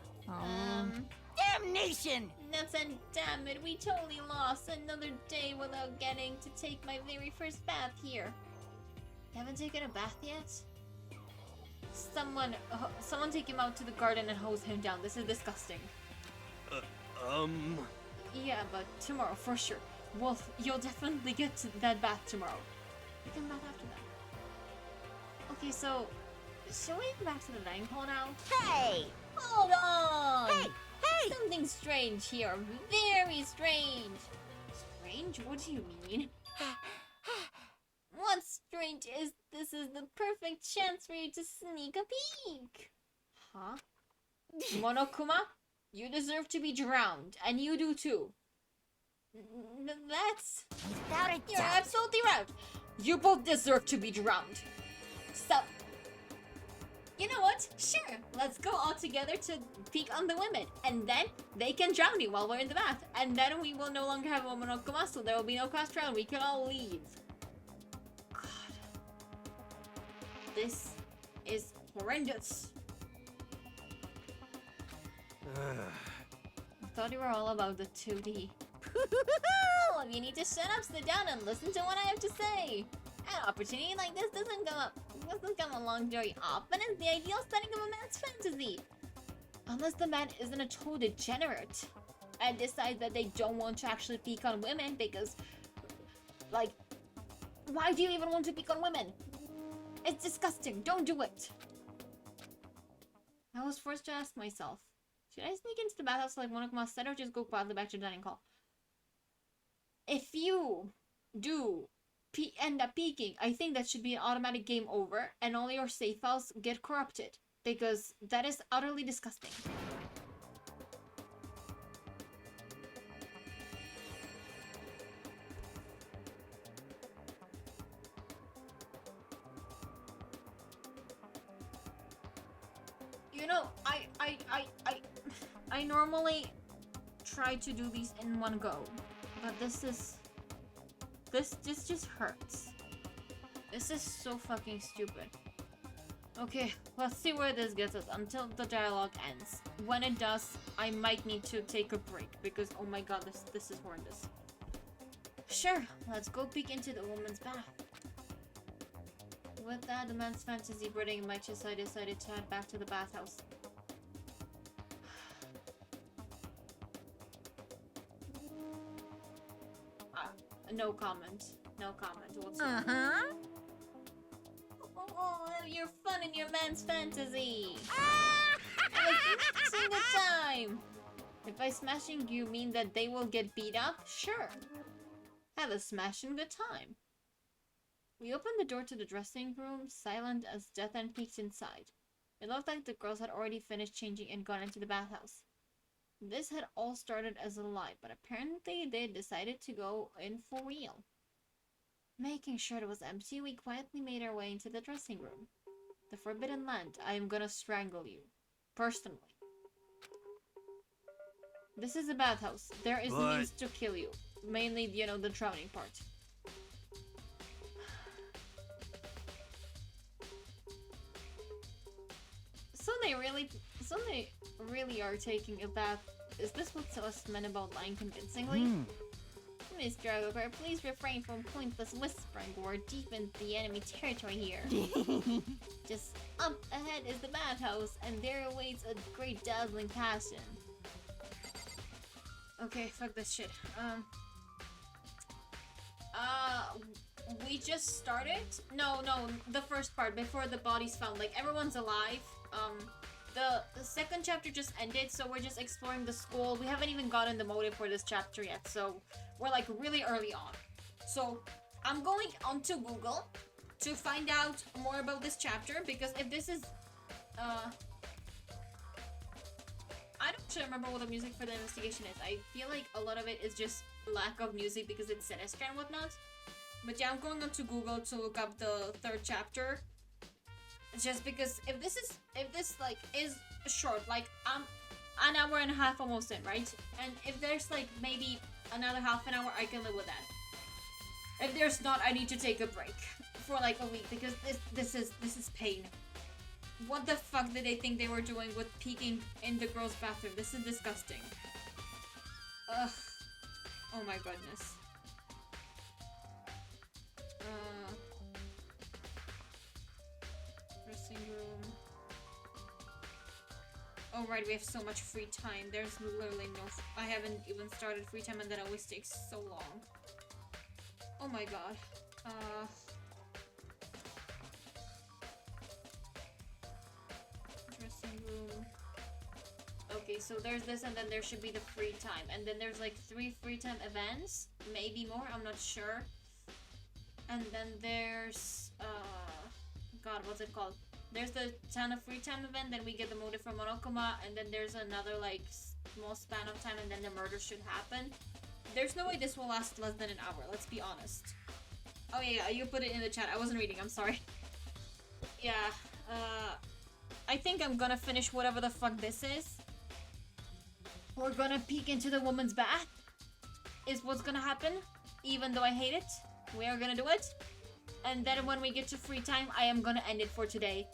Damnation! Nuts and damn it, we totally lost another day without getting to take my very first bath here. Haven't taken a bath yet? Someone take him out to the garden and hose him down. This is disgusting. Yeah, but tomorrow for sure. Well, you'll definitely get to that bath tomorrow. You can bath after that. Okay, so shall we go back to the dining hall now? Hey! Hold on! Hey! Hey! Something strange here. Very strange. Strange? What do you mean? What's strange is this is the perfect chance for you to sneak a peek. Huh? Monokuma, you deserve to be drowned, and you do too. That's... Without a You're doubt. absolutely right. You both deserve to be drowned. So, you know what? Sure, let's go all together to peek on the women, and then they can drown you while we're in the bath, and then we will no longer have a monokuma, so there will be no cross drown. We can all leave. God, this is horrendous. I thought you were all about the 2D. Oh, if you need to shut up, sit down and listen to what I have to say. An opportunity like this doesn't come along very often. It's the ideal setting of a man's fantasy. Unless the man isn't a total degenerate and decides that they don't want to actually peek on women because, like, why do you even want to peek on women? It's disgusting. Don't do it. I was forced to ask myself, should I sneak into the bathhouse like Monokuma said or just go quietly back to the dining hall? If you do end up peeking, I think that should be an automatic game over and all your save files get corrupted. Because that is utterly disgusting. You know, I normally try to do these in one go, but this just hurts. This is so fucking stupid. Okay, let's see where this gets us until the dialogue ends. When it does, I might need to take a break because oh my god, this is horrendous. Sure, let's go peek into the woman's bath. With that, the man's fantasy burning in my chest, I decided to head back to the bathhouse. No comment. No comment whatsoever. Uh-huh. Oh, have your fun in your man's fantasy. Have a smashing good time. If by smashing you mean that they will get beat up, sure. Have a smashing good time. We opened the door to the dressing room, silent as death, and peeked inside. It looked like the girls had already finished changing and gone into the bathhouse. This had all started as a lie, but apparently they decided to go in for real. Making sure it was empty, we quietly made our way into the dressing room. The Forbidden Land, I am gonna strangle you. Personally. This is a bathhouse. There is But... means to kill you. Mainly, you know, the drowning part. So they really are taking a bath. Is this what Celeste meant about lying convincingly? Mr. Ogre, please refrain from pointless whispering. We're deep in the enemy territory here. Just up ahead is the bathhouse, and there awaits a great dazzling passion. Okay, fuck this shit. We just started? No, the first part, before the body's found. Like, everyone's alive. The second chapter just ended, so we're just exploring the school. We haven't even gotten the motive for this chapter yet, so we're like really early on. So I'm going onto Google to find out more about this chapter, because if this is I don't actually remember what the music for the investigation is. I feel like a lot of it is just lack of music because it's sinister and whatnot. But yeah, I'm going onto Google to look up the third chapter. Just because if this like is short, like an hour and a half almost in, right? And if there's like maybe another half an hour, I can live with that. If there's not, I need to take a break for like a week because this is pain. What the fuck did they think they were doing with peeking in the girls' bathroom? This is disgusting. Ugh. Oh my goodness. Dressing room. Oh right, we have so much free time. There's literally no... I haven't even started free time and that always takes so long. Oh my god. Dressing room. Okay, so there's this, and then there should be the free time, and then there's like 3 free time events, maybe more, I'm not sure. And then there's god, what's it called? There's the ton of free time event, then we get the motive from Monokuma, and then there's another like small span of time, and then the murder should happen. There's no way this will last less than an hour, let's be honest. Oh yeah, you put it in the chat, I wasn't reading, I'm sorry. Yeah, I think I'm gonna finish whatever the fuck this is. We're gonna peek into the woman's bath, is what's gonna happen, even though I hate it. We are gonna do it. And then when we get to free time, I am gonna end it for today.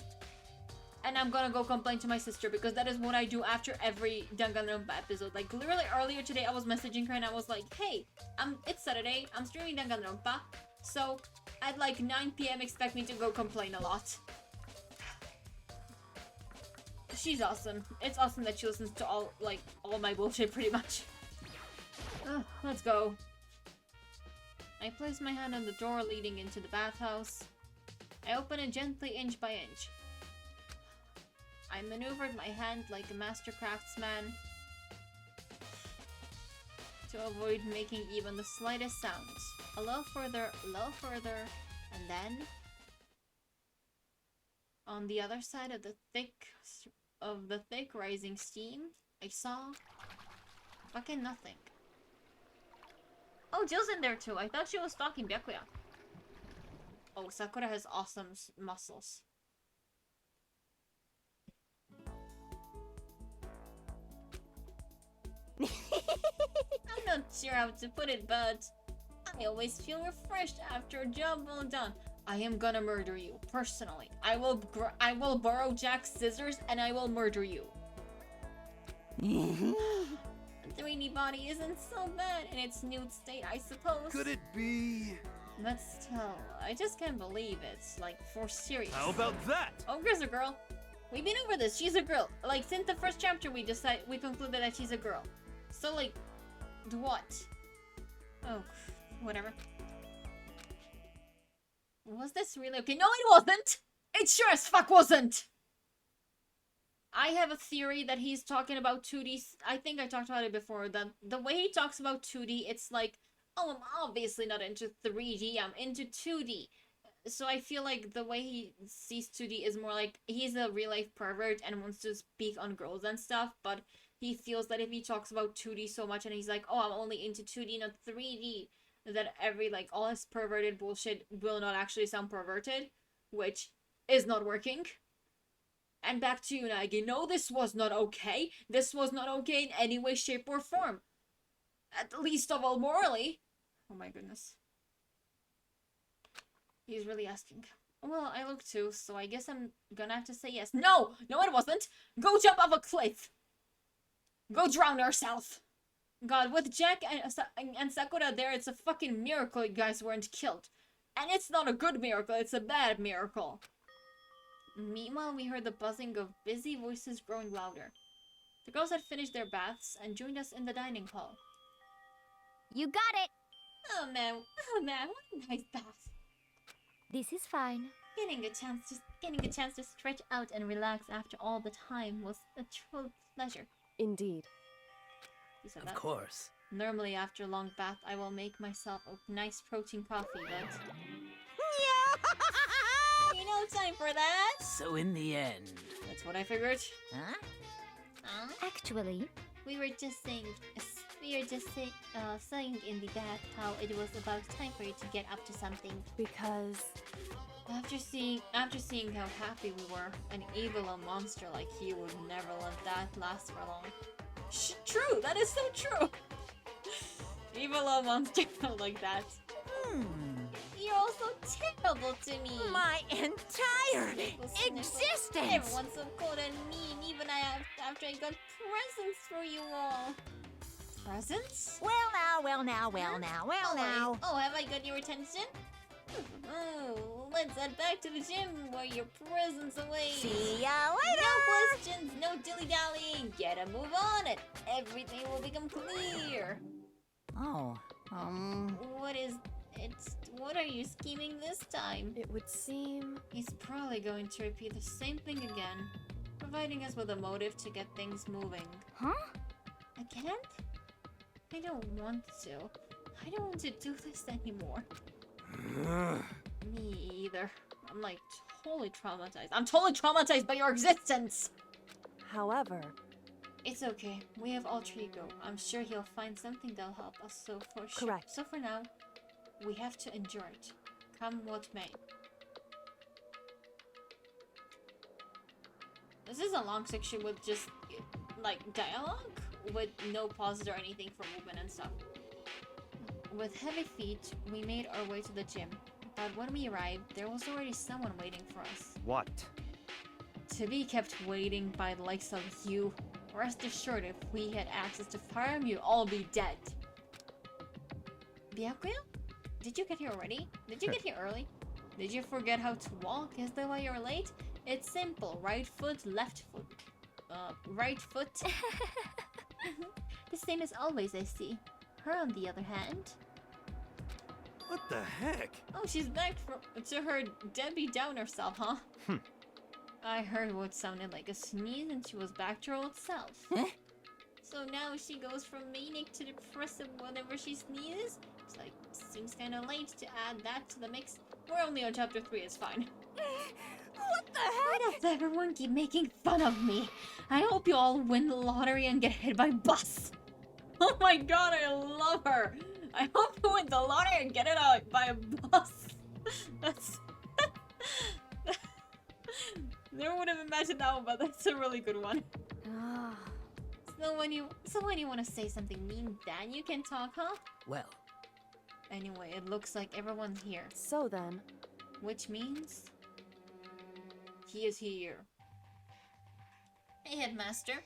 And I'm gonna go complain to my sister, because that is what I do after every Danganronpa episode. Like, literally earlier today, I was messaging her and I was like, hey, it's Saturday, I'm streaming Danganronpa, so at like 9 PM expect me to go complain a lot. She's awesome. It's awesome that she listens to all my bullshit, pretty much. Let's go. I place my hand on the door leading into the bathhouse. I open it gently, inch by inch. I maneuvered my hand like a master craftsman to avoid making even the slightest sound. A little further, and then on the other side of the thick rising steam, I saw fucking nothing. Oh, Jill's in there too. I thought she was stalking Byakuya. Oh, Sakura has awesome muscles. I'm not sure how to put it, but I always feel refreshed after a job well done. I am gonna murder you, personally. I will borrow Jack's scissors and I will murder you. 3D body isn't so bad in its nude state, I suppose. Could it be? But still, I just can't believe it's like for serious. How about that? Oh, Ogre's a girl. We've been over this. She's a girl. Like, since the first chapter, we concluded that she's a girl. So, like, what? Oh, whatever. Was this really okay? No, it wasn't! It sure as fuck wasn't! I have a theory that he's talking about 2D. I think I talked about it before. That the way he talks about 2D, it's like, oh, I'm obviously not into 3D. I'm into 2D. So I feel like the way he sees 2D is more like he's a real life pervert and wants to speak on girls and stuff. But he feels that if he talks about 2D so much and he's like, oh, I'm only into 2D, not 3D, that all his perverted bullshit will not actually sound perverted, which is not working. And back to you, Nagi. No, this was not okay. This was not okay in any way, shape, or form. At least of all morally. Oh my goodness. He's really asking. Well, I look too, so I guess I'm gonna have to say yes. No! No, it wasn't! Go jump off a cliff! Go drown yourself! God, with Jack and Sakura there, it's a fucking miracle you guys weren't killed. And it's not a good miracle, it's a bad miracle. Meanwhile, we heard the buzzing of busy voices growing louder. The girls had finished their baths and joined us in the dining hall. You got it! Oh man, what a nice bath. This is fine. Getting a chance to stretch out and relax after all the time was a true pleasure. Indeed. You said Of that. course. Normally, after a long bath, I will make myself a nice protein coffee, but ain't no time for that. So in the end... That's what I figured. Huh? Actually, We were just saying in the bath how it was about time for you to get up to something. Because After seeing how happy we were, an evil monster like you would never let that last for long. True, that is so true. Evil monster like that. You're all so terrible to me. My entire existence! Everyone's so cold and mean, even after I got presents for you all. Presents? Well now. Oh, have I got your attention? Oh, let's head back to the gym where your presents await. See ya later! No questions, no dilly-dallying. Get a move on it. Everything will become clear. Oh, What is What are you scheming this time? It would seem. He's probably going to repeat the same thing again, providing us with a motive to get things moving. Huh? Again? I don't want to. I don't want to do this anymore. Me either. I'm like totally traumatized. I'm totally traumatized by your existence! However, It's okay. We have alter ego. I'm sure he'll find something that'll help us. So for sure. Correct. So for now, we have to endure it. Come what may. This is a long section with just like dialogue with no pauses or anything for movement and stuff. With heavy feet, we made our way to the gym. But when we arrived, there was already someone waiting for us. What? To be kept waiting by the likes of you. Rest assured, if we had access to Fire, you'd all be dead. Byakuya? Did you get here already? Did you get here early? Did you forget how to walk? Is that why you're late? It's simple. Right foot, left foot. Right foot. The same as always, I see. Her, on the other hand. What the heck? Oh, she's back to her Debbie Downer self, huh? I heard what sounded like a sneeze and she was back to her old self. Huh? So now she goes from manic to depressive whenever she sneezes? It's like, seems kinda late to add that to the mix. We're only on chapter 3, it's fine. What the Why heck? does everyone keep making fun of me? I hope you all win the lottery and get hit by a bus. Oh my god, I love her. I hope you win the lottery and get hit by a bus. That's... Never would have imagined that one, but that's a really good one. Ah. So when you want to say something mean, then you can talk, huh? Well, Anyway, it looks like everyone's here, so then, which means he is here. Hey, headmaster.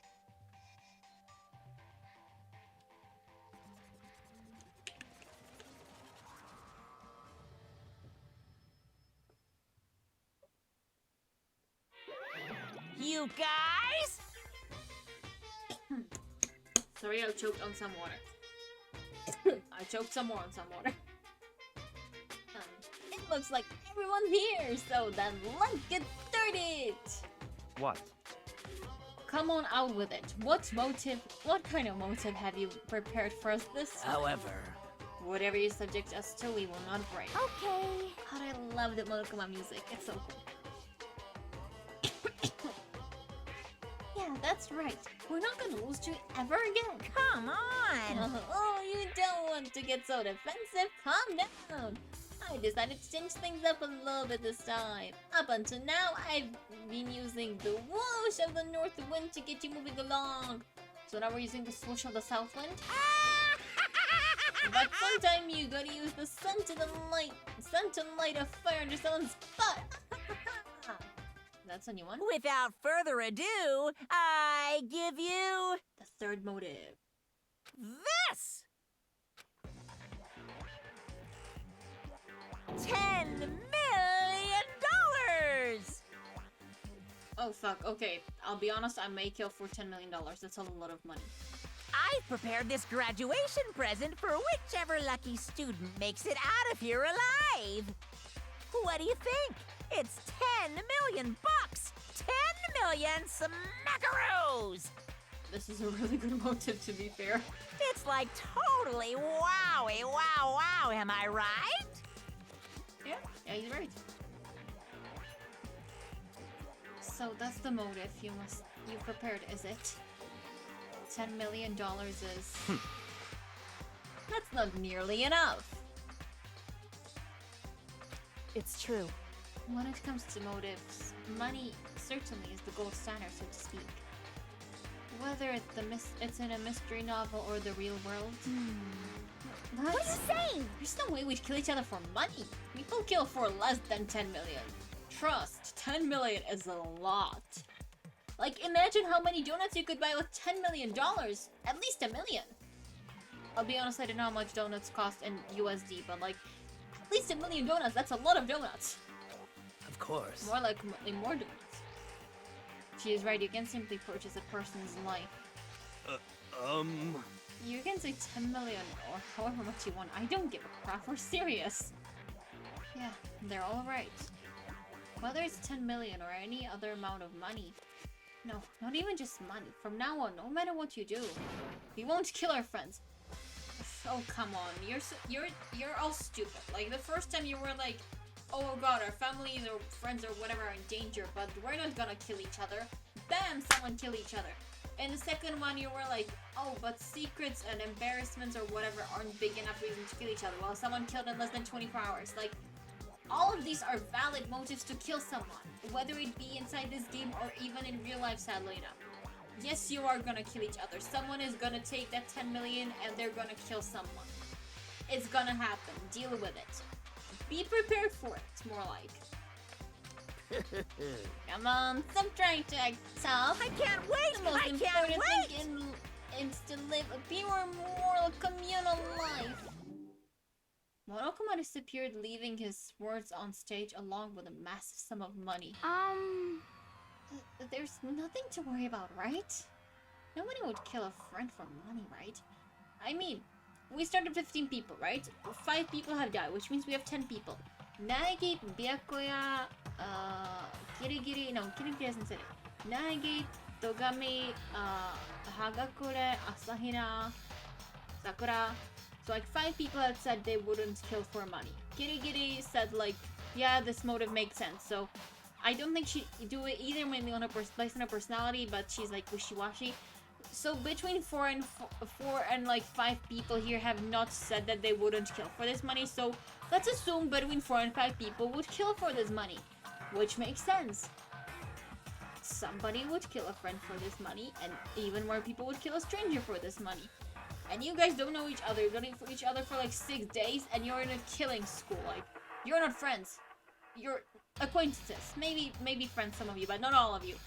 you guys? Sorry, I choked on some water. I choked some more on some water. It looks like everyone's here, so then let's get started. What? Come on out with it. What kind of motive have you prepared for us this time? However, Whatever you subject us to, we will not break. Okay. God, I love the Monokuma music. It's so cool. Yeah, that's right. We're not gonna lose to it ever again. come on. Oh, you don't want to get so defensive. Calm down. I decided to change things up a little bit this time. Up until now, I've been using the whoosh of the north wind to get you moving along. So now we're using the swoosh of the south wind. But sometime you gotta use the sun to light a fire under someone's butt. That's a new one. Without further ado, I give you The third motive. this! $10 million! Oh fuck, okay. I'll be honest, I may kill for $10 million. That's a lot of money. I've prepared this graduation present for whichever lucky student makes it out of here alive. What do you think? It's 10 million bucks! 10 million smackaroos! This is a really good motive, to be fair. It's like totally wowie, wow, wow, am I right? Yeah, he's right. So that's the motive you prepared, is it? $10 million is... That's not nearly enough. it's true. When it comes to motives, money certainly is the gold standard, so to speak. Whether it's in a mystery novel or the real world. What are you saying? There's no way we'd kill each other for money. People kill for less than 10 million. Trust, 10 million is a lot. Like, imagine how many donuts you could buy with $10 million. At least $1 million. I'll be honest, I don't know how much donuts cost in USD, but like, at least $1 million donuts, that's a lot of donuts. Of course. More like more donuts. She is right, you can simply purchase a person's life. You can say 10 million or however much you want. I don't give a crap. We're serious. Yeah, they're all right. Whether it's 10 million or any other amount of money. No, not even just money. From now on, no matter what you do, we won't kill our friends. Oh, come on. You're all stupid. Like, the first time you were like, oh god, our families or friends or whatever are in danger, but we're not gonna kill each other. Bam! Someone kill each other. And the second one, you were like, oh, but secrets and embarrassments or whatever aren't big enough reason to kill each other. Well, someone killed in less than 24 hours. Like, all of these are valid motives to kill someone, whether it be inside this game or even in real life, sadly enough. Yes, you are gonna kill each other. Someone is gonna take that 10 million and they're gonna kill someone. It's gonna happen. Deal with it. Be prepared for it, more like. Come on, stop trying to act tough. I can't wait! The most I can't important wait! thing is to live a pure, moral, communal life. Monokuma disappeared, leaving his words on stage along with a massive sum of money. There's nothing to worry about, right? Nobody would kill a friend for money, right? I mean, we started 15 people, right? 5 people have died, which means we have 10 people. Nagi, Byakuya, Kirigiri, no, Kirigiri hasn't said it. Nagi, Togami, Hagakure, Asahina, Sakura. So like 5 people had said they wouldn't kill for money. Kirigiri said like, yeah, this motive makes sense. So I don't think she'd do it either, maybe on her based on her personality, but she's like wishy-washy. So between 4 and like 5 people here have not said that they wouldn't kill for this money. So let's assume between 4 and 5 people would kill for this money, which makes sense. Somebody would kill a friend for this money, and even more people would kill a stranger for this money. And you guys don't know each other, you've known each other for like 6 days, and you're in a killing school. Like, you're not friends. You're acquaintances. Maybe friends, some of you, but not all of you.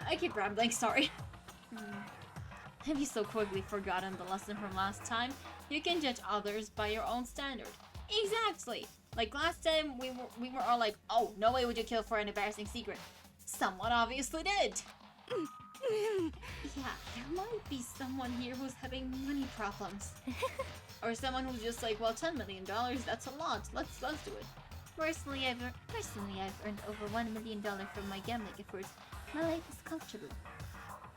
I keep rambling, sorry. Have you so quickly forgotten the lesson from last time? You can judge others by your own standard. Exactly! Like last time, we were all like, oh, no way would you kill for an embarrassing secret. Someone obviously did! Yeah, there might be someone here who's having money problems. Or someone who's just like, well, $10 million, that's a lot. Let's do it. Personally, I've earned over $1 million from my gambling efforts. My life is comfortable.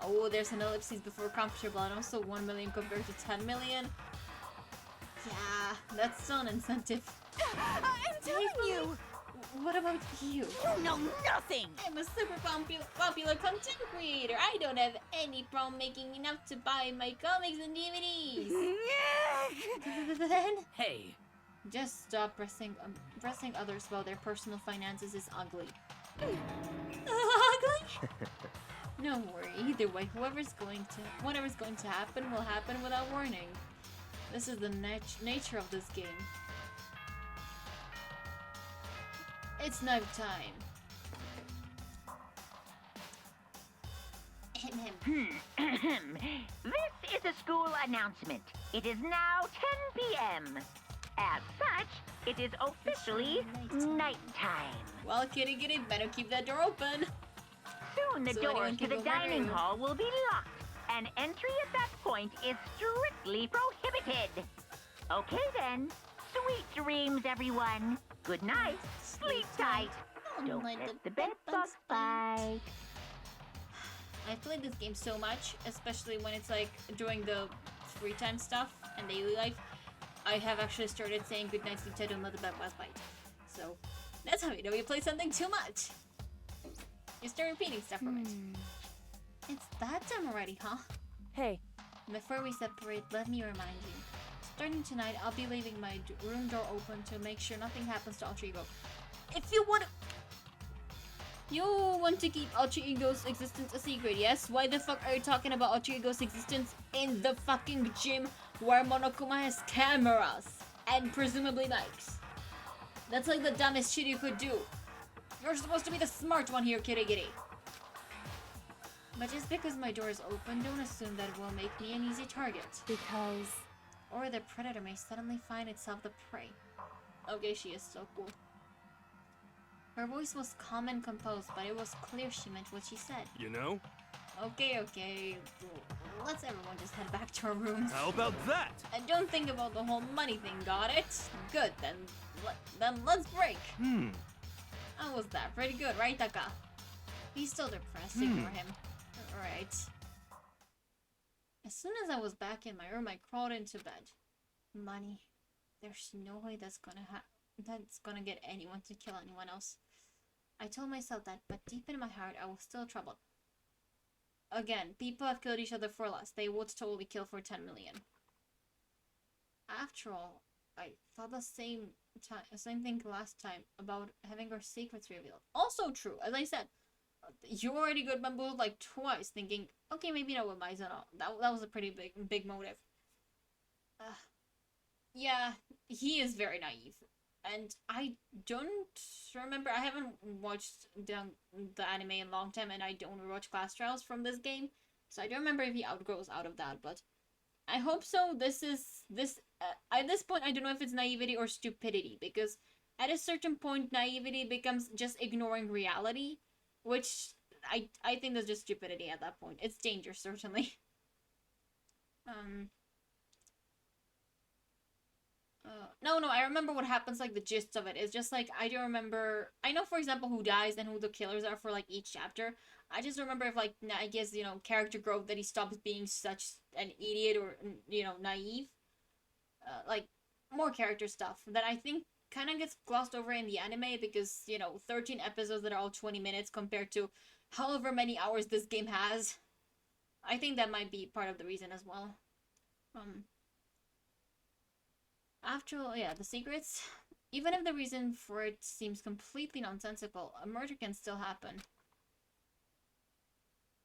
Oh, there's an ellipsis before comfortable, and also 1 million compared to 10 million. Yeah, that's still an incentive. I'm telling you! What about you? You know nothing! I'm a super popular content creator. I don't have any problem making enough to buy my comics and DVDs. Then, Hey, just stop pressing others about their personal finances is ugly. Ugly? Don't worry. Either way, whatever's going to happen will happen without warning. This is the nature of this game. It's night time. This is a school announcement. It is now 10 p.m. As such, it is officially nighttime. Well, kitty, better keep that door open. Soon the So doors anyone to can the go dining through. hall will be locked, and entry at that point is strictly prohibited. Okay then. Sweet dreams, everyone. Good night. Sleep tight. Don't let the bed bugs bite. I've played this game so much, especially when it's like during the free time stuff and daily life. I have actually started saying good night, sleep tight, don't let the bed bugs bite. So that's how you know you play something too much. You start repeating stuff from it. It's that time already, huh? Hey, Before we separate, let me remind you. Starting tonight, I'll be leaving my room door open to make sure nothing happens to Alter Ego. If you want to keep Alter Ego's existence a secret, yes? Why the fuck are you talking about Alter Ego's existence in the fucking gym where Monokuma has cameras and presumably mics? That's like the dumbest shit you could do. You're supposed to be the smart one here, Kirigiri. But just because my door is open, don't assume that it will make me an easy target. because Or the predator may suddenly find itself the prey. Okay, she is so cool. Her voice was calm and composed, but it was clear she meant what she said. you know, Okay. Let's everyone just head back to our rooms. How about that? And don't think about the whole money thing, got it? Good, then let's break. How was that? Pretty good, right, Taka? He's still depressed, ignore him. Alright. As soon as I was back in my room, I crawled into bed. Money. There's no way that's gonna get anyone to kill anyone else. I told myself that, but deep in my heart, I was still troubled. Again, people have killed each other for less. They would totally kill for 10 million. After all, I thought the same thing last time about having our secrets revealed. Also true, as I said. You already got bamboozled like twice, thinking, okay, maybe not with Maizano. That was a pretty big motive. Yeah, he is very naive. And I don't remember, I haven't watched the anime in a long time, and I don't watch class trials from this game, so I don't remember if he outgrows out of that, but I hope so. At this point, I don't know if it's naivety or stupidity, because at a certain point, naivety becomes just ignoring reality, which I think that's just stupidity at that point. It's danger, certainly. No, I remember what happens, like, the gist of it. It's just, like, I don't remember... I know, for example, who dies and who the killers are for, like, each chapter. I just remember if, like, I guess, you know, character growth, that he stops being such an idiot or, you know, naive. Like, more character stuff that I think kind of gets glossed over in the anime because, you know, 13 episodes that are all 20 minutes compared to however many hours this game has. I think that might be part of the reason as well. After all, yeah, the secrets. Even if the reason for it seems completely nonsensical, a murder can still happen.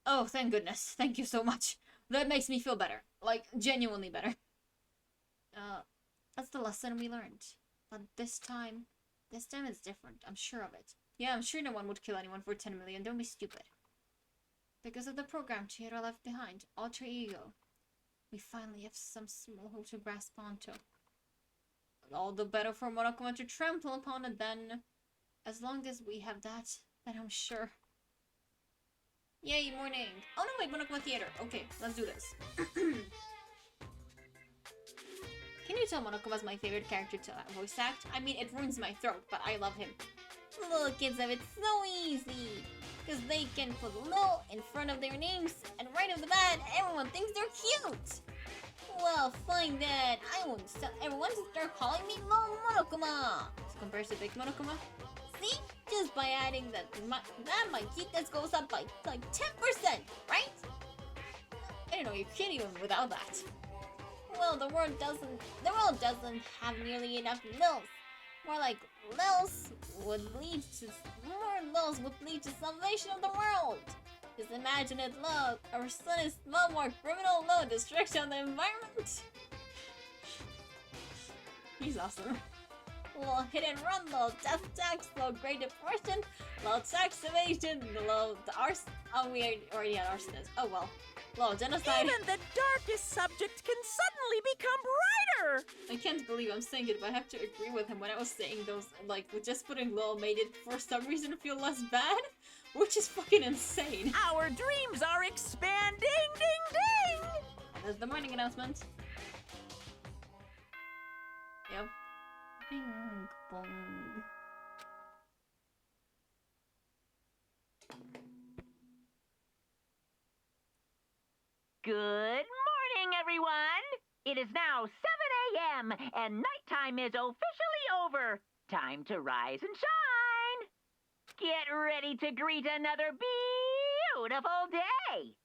Oh, thank goodness. Thank you so much. That makes me feel better. Like, genuinely better. That's the lesson we learned. But this time it's different. I'm sure of it. Yeah, I'm sure no one would kill anyone for 10 million. Don't be stupid. Because of the program Chihiro left behind, alter ego, we finally have some small hold to grasp onto. All the better for Monokuma to trample upon it then. As long as we have that, then I'm sure. Yay, morning. Oh no, wait, Monokuma Theater. Okay, let's do this. Can you tell Monokuma's my favorite character to voice act? I mean, it ruins my throat, but I love him. Little kids have it so easy. Because they can put Lil in front of their names, and right off the bat, everyone thinks they're cute. Well, fine then. I won't tell everyone to start calling me Lil Monokuma. Compared to Big Monokuma. See? Just by adding that my cuteness goes up by like 10%, right? I don't know, you can't even without that. Well, the world doesn't have nearly enough Lils. More like Lils would lead to salvation of the world. Just imagine it, look. Our sun is no more criminal, no destruction of the environment. He's awesome. Little hit and run, little death tax, little Great Depression, little tax evasion, little arson. Oh, we already had arsonist. Oh well. Little genocide. Even the darkest subject can suddenly become brighter! I can't believe I'm saying it, but I have to agree with him when I was saying those, like, just putting Lil made it for some reason feel less bad, which is fucking insane. Our dreams are expanding, ding ding! There's the morning announcement. Yep. Bing bong. Good morning, everyone! It is now 7 a.m. and nighttime is officially over. Time to rise and shine! Get ready to greet another beautiful day!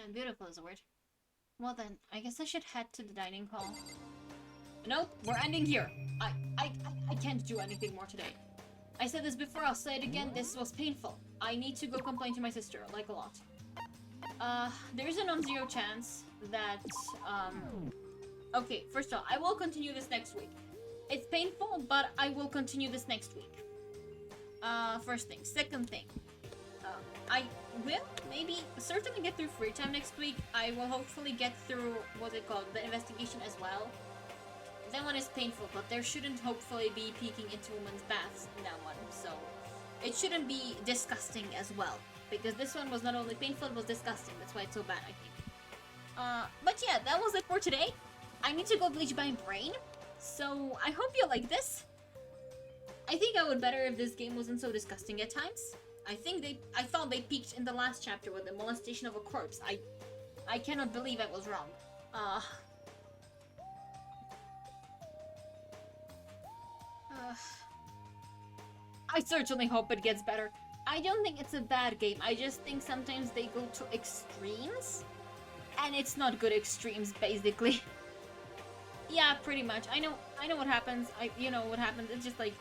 And beautiful is a word. Well then, I guess I should head to the dining hall. Nope, we're ending here. I can't do anything more today. I said this before, I'll say it again, this was painful. I need to go complain to my sister, like a lot. There's a non-zero chance that, okay, first of all, I will continue this next week. It's painful, but I will continue this next week. First thing. Second thing. I will maybe certainly get through free time next week. I will hopefully get through, what's it called, the investigation as well. That one is painful, but there shouldn't hopefully be peeking into women's baths in that one, so it shouldn't be disgusting as well. Because this one was not only painful, it was disgusting. That's why it's so bad, I think. But yeah, that was it for today. I need to go bleach my brain. So, I hope you like this. I think I would better if this game wasn't so disgusting at times. I thought they peaked in the last chapter with the molestation of a corpse. I cannot believe I was wrong. I certainly hope it gets better. I don't think it's a bad game. I just think sometimes they go to extremes. And it's not good extremes, basically. Yeah, pretty much. I know what happens. You know what happens. It's just like,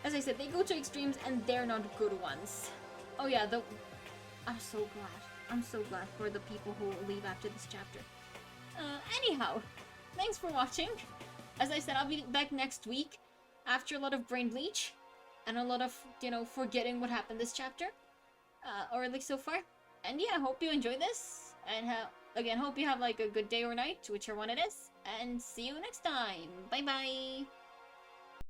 as I said, they go to extremes and they're not good ones. Oh yeah, I'm so glad. I'm so glad for the people who leave after this chapter. Anyhow, thanks for watching. As I said, I'll be back next week after a lot of brain bleach and a lot of, forgetting what happened this chapter. Or at least so far. And yeah, hope you enjoy this. And again, hope you have like a good day or night, whichever one it is. And see you next time. Bye bye.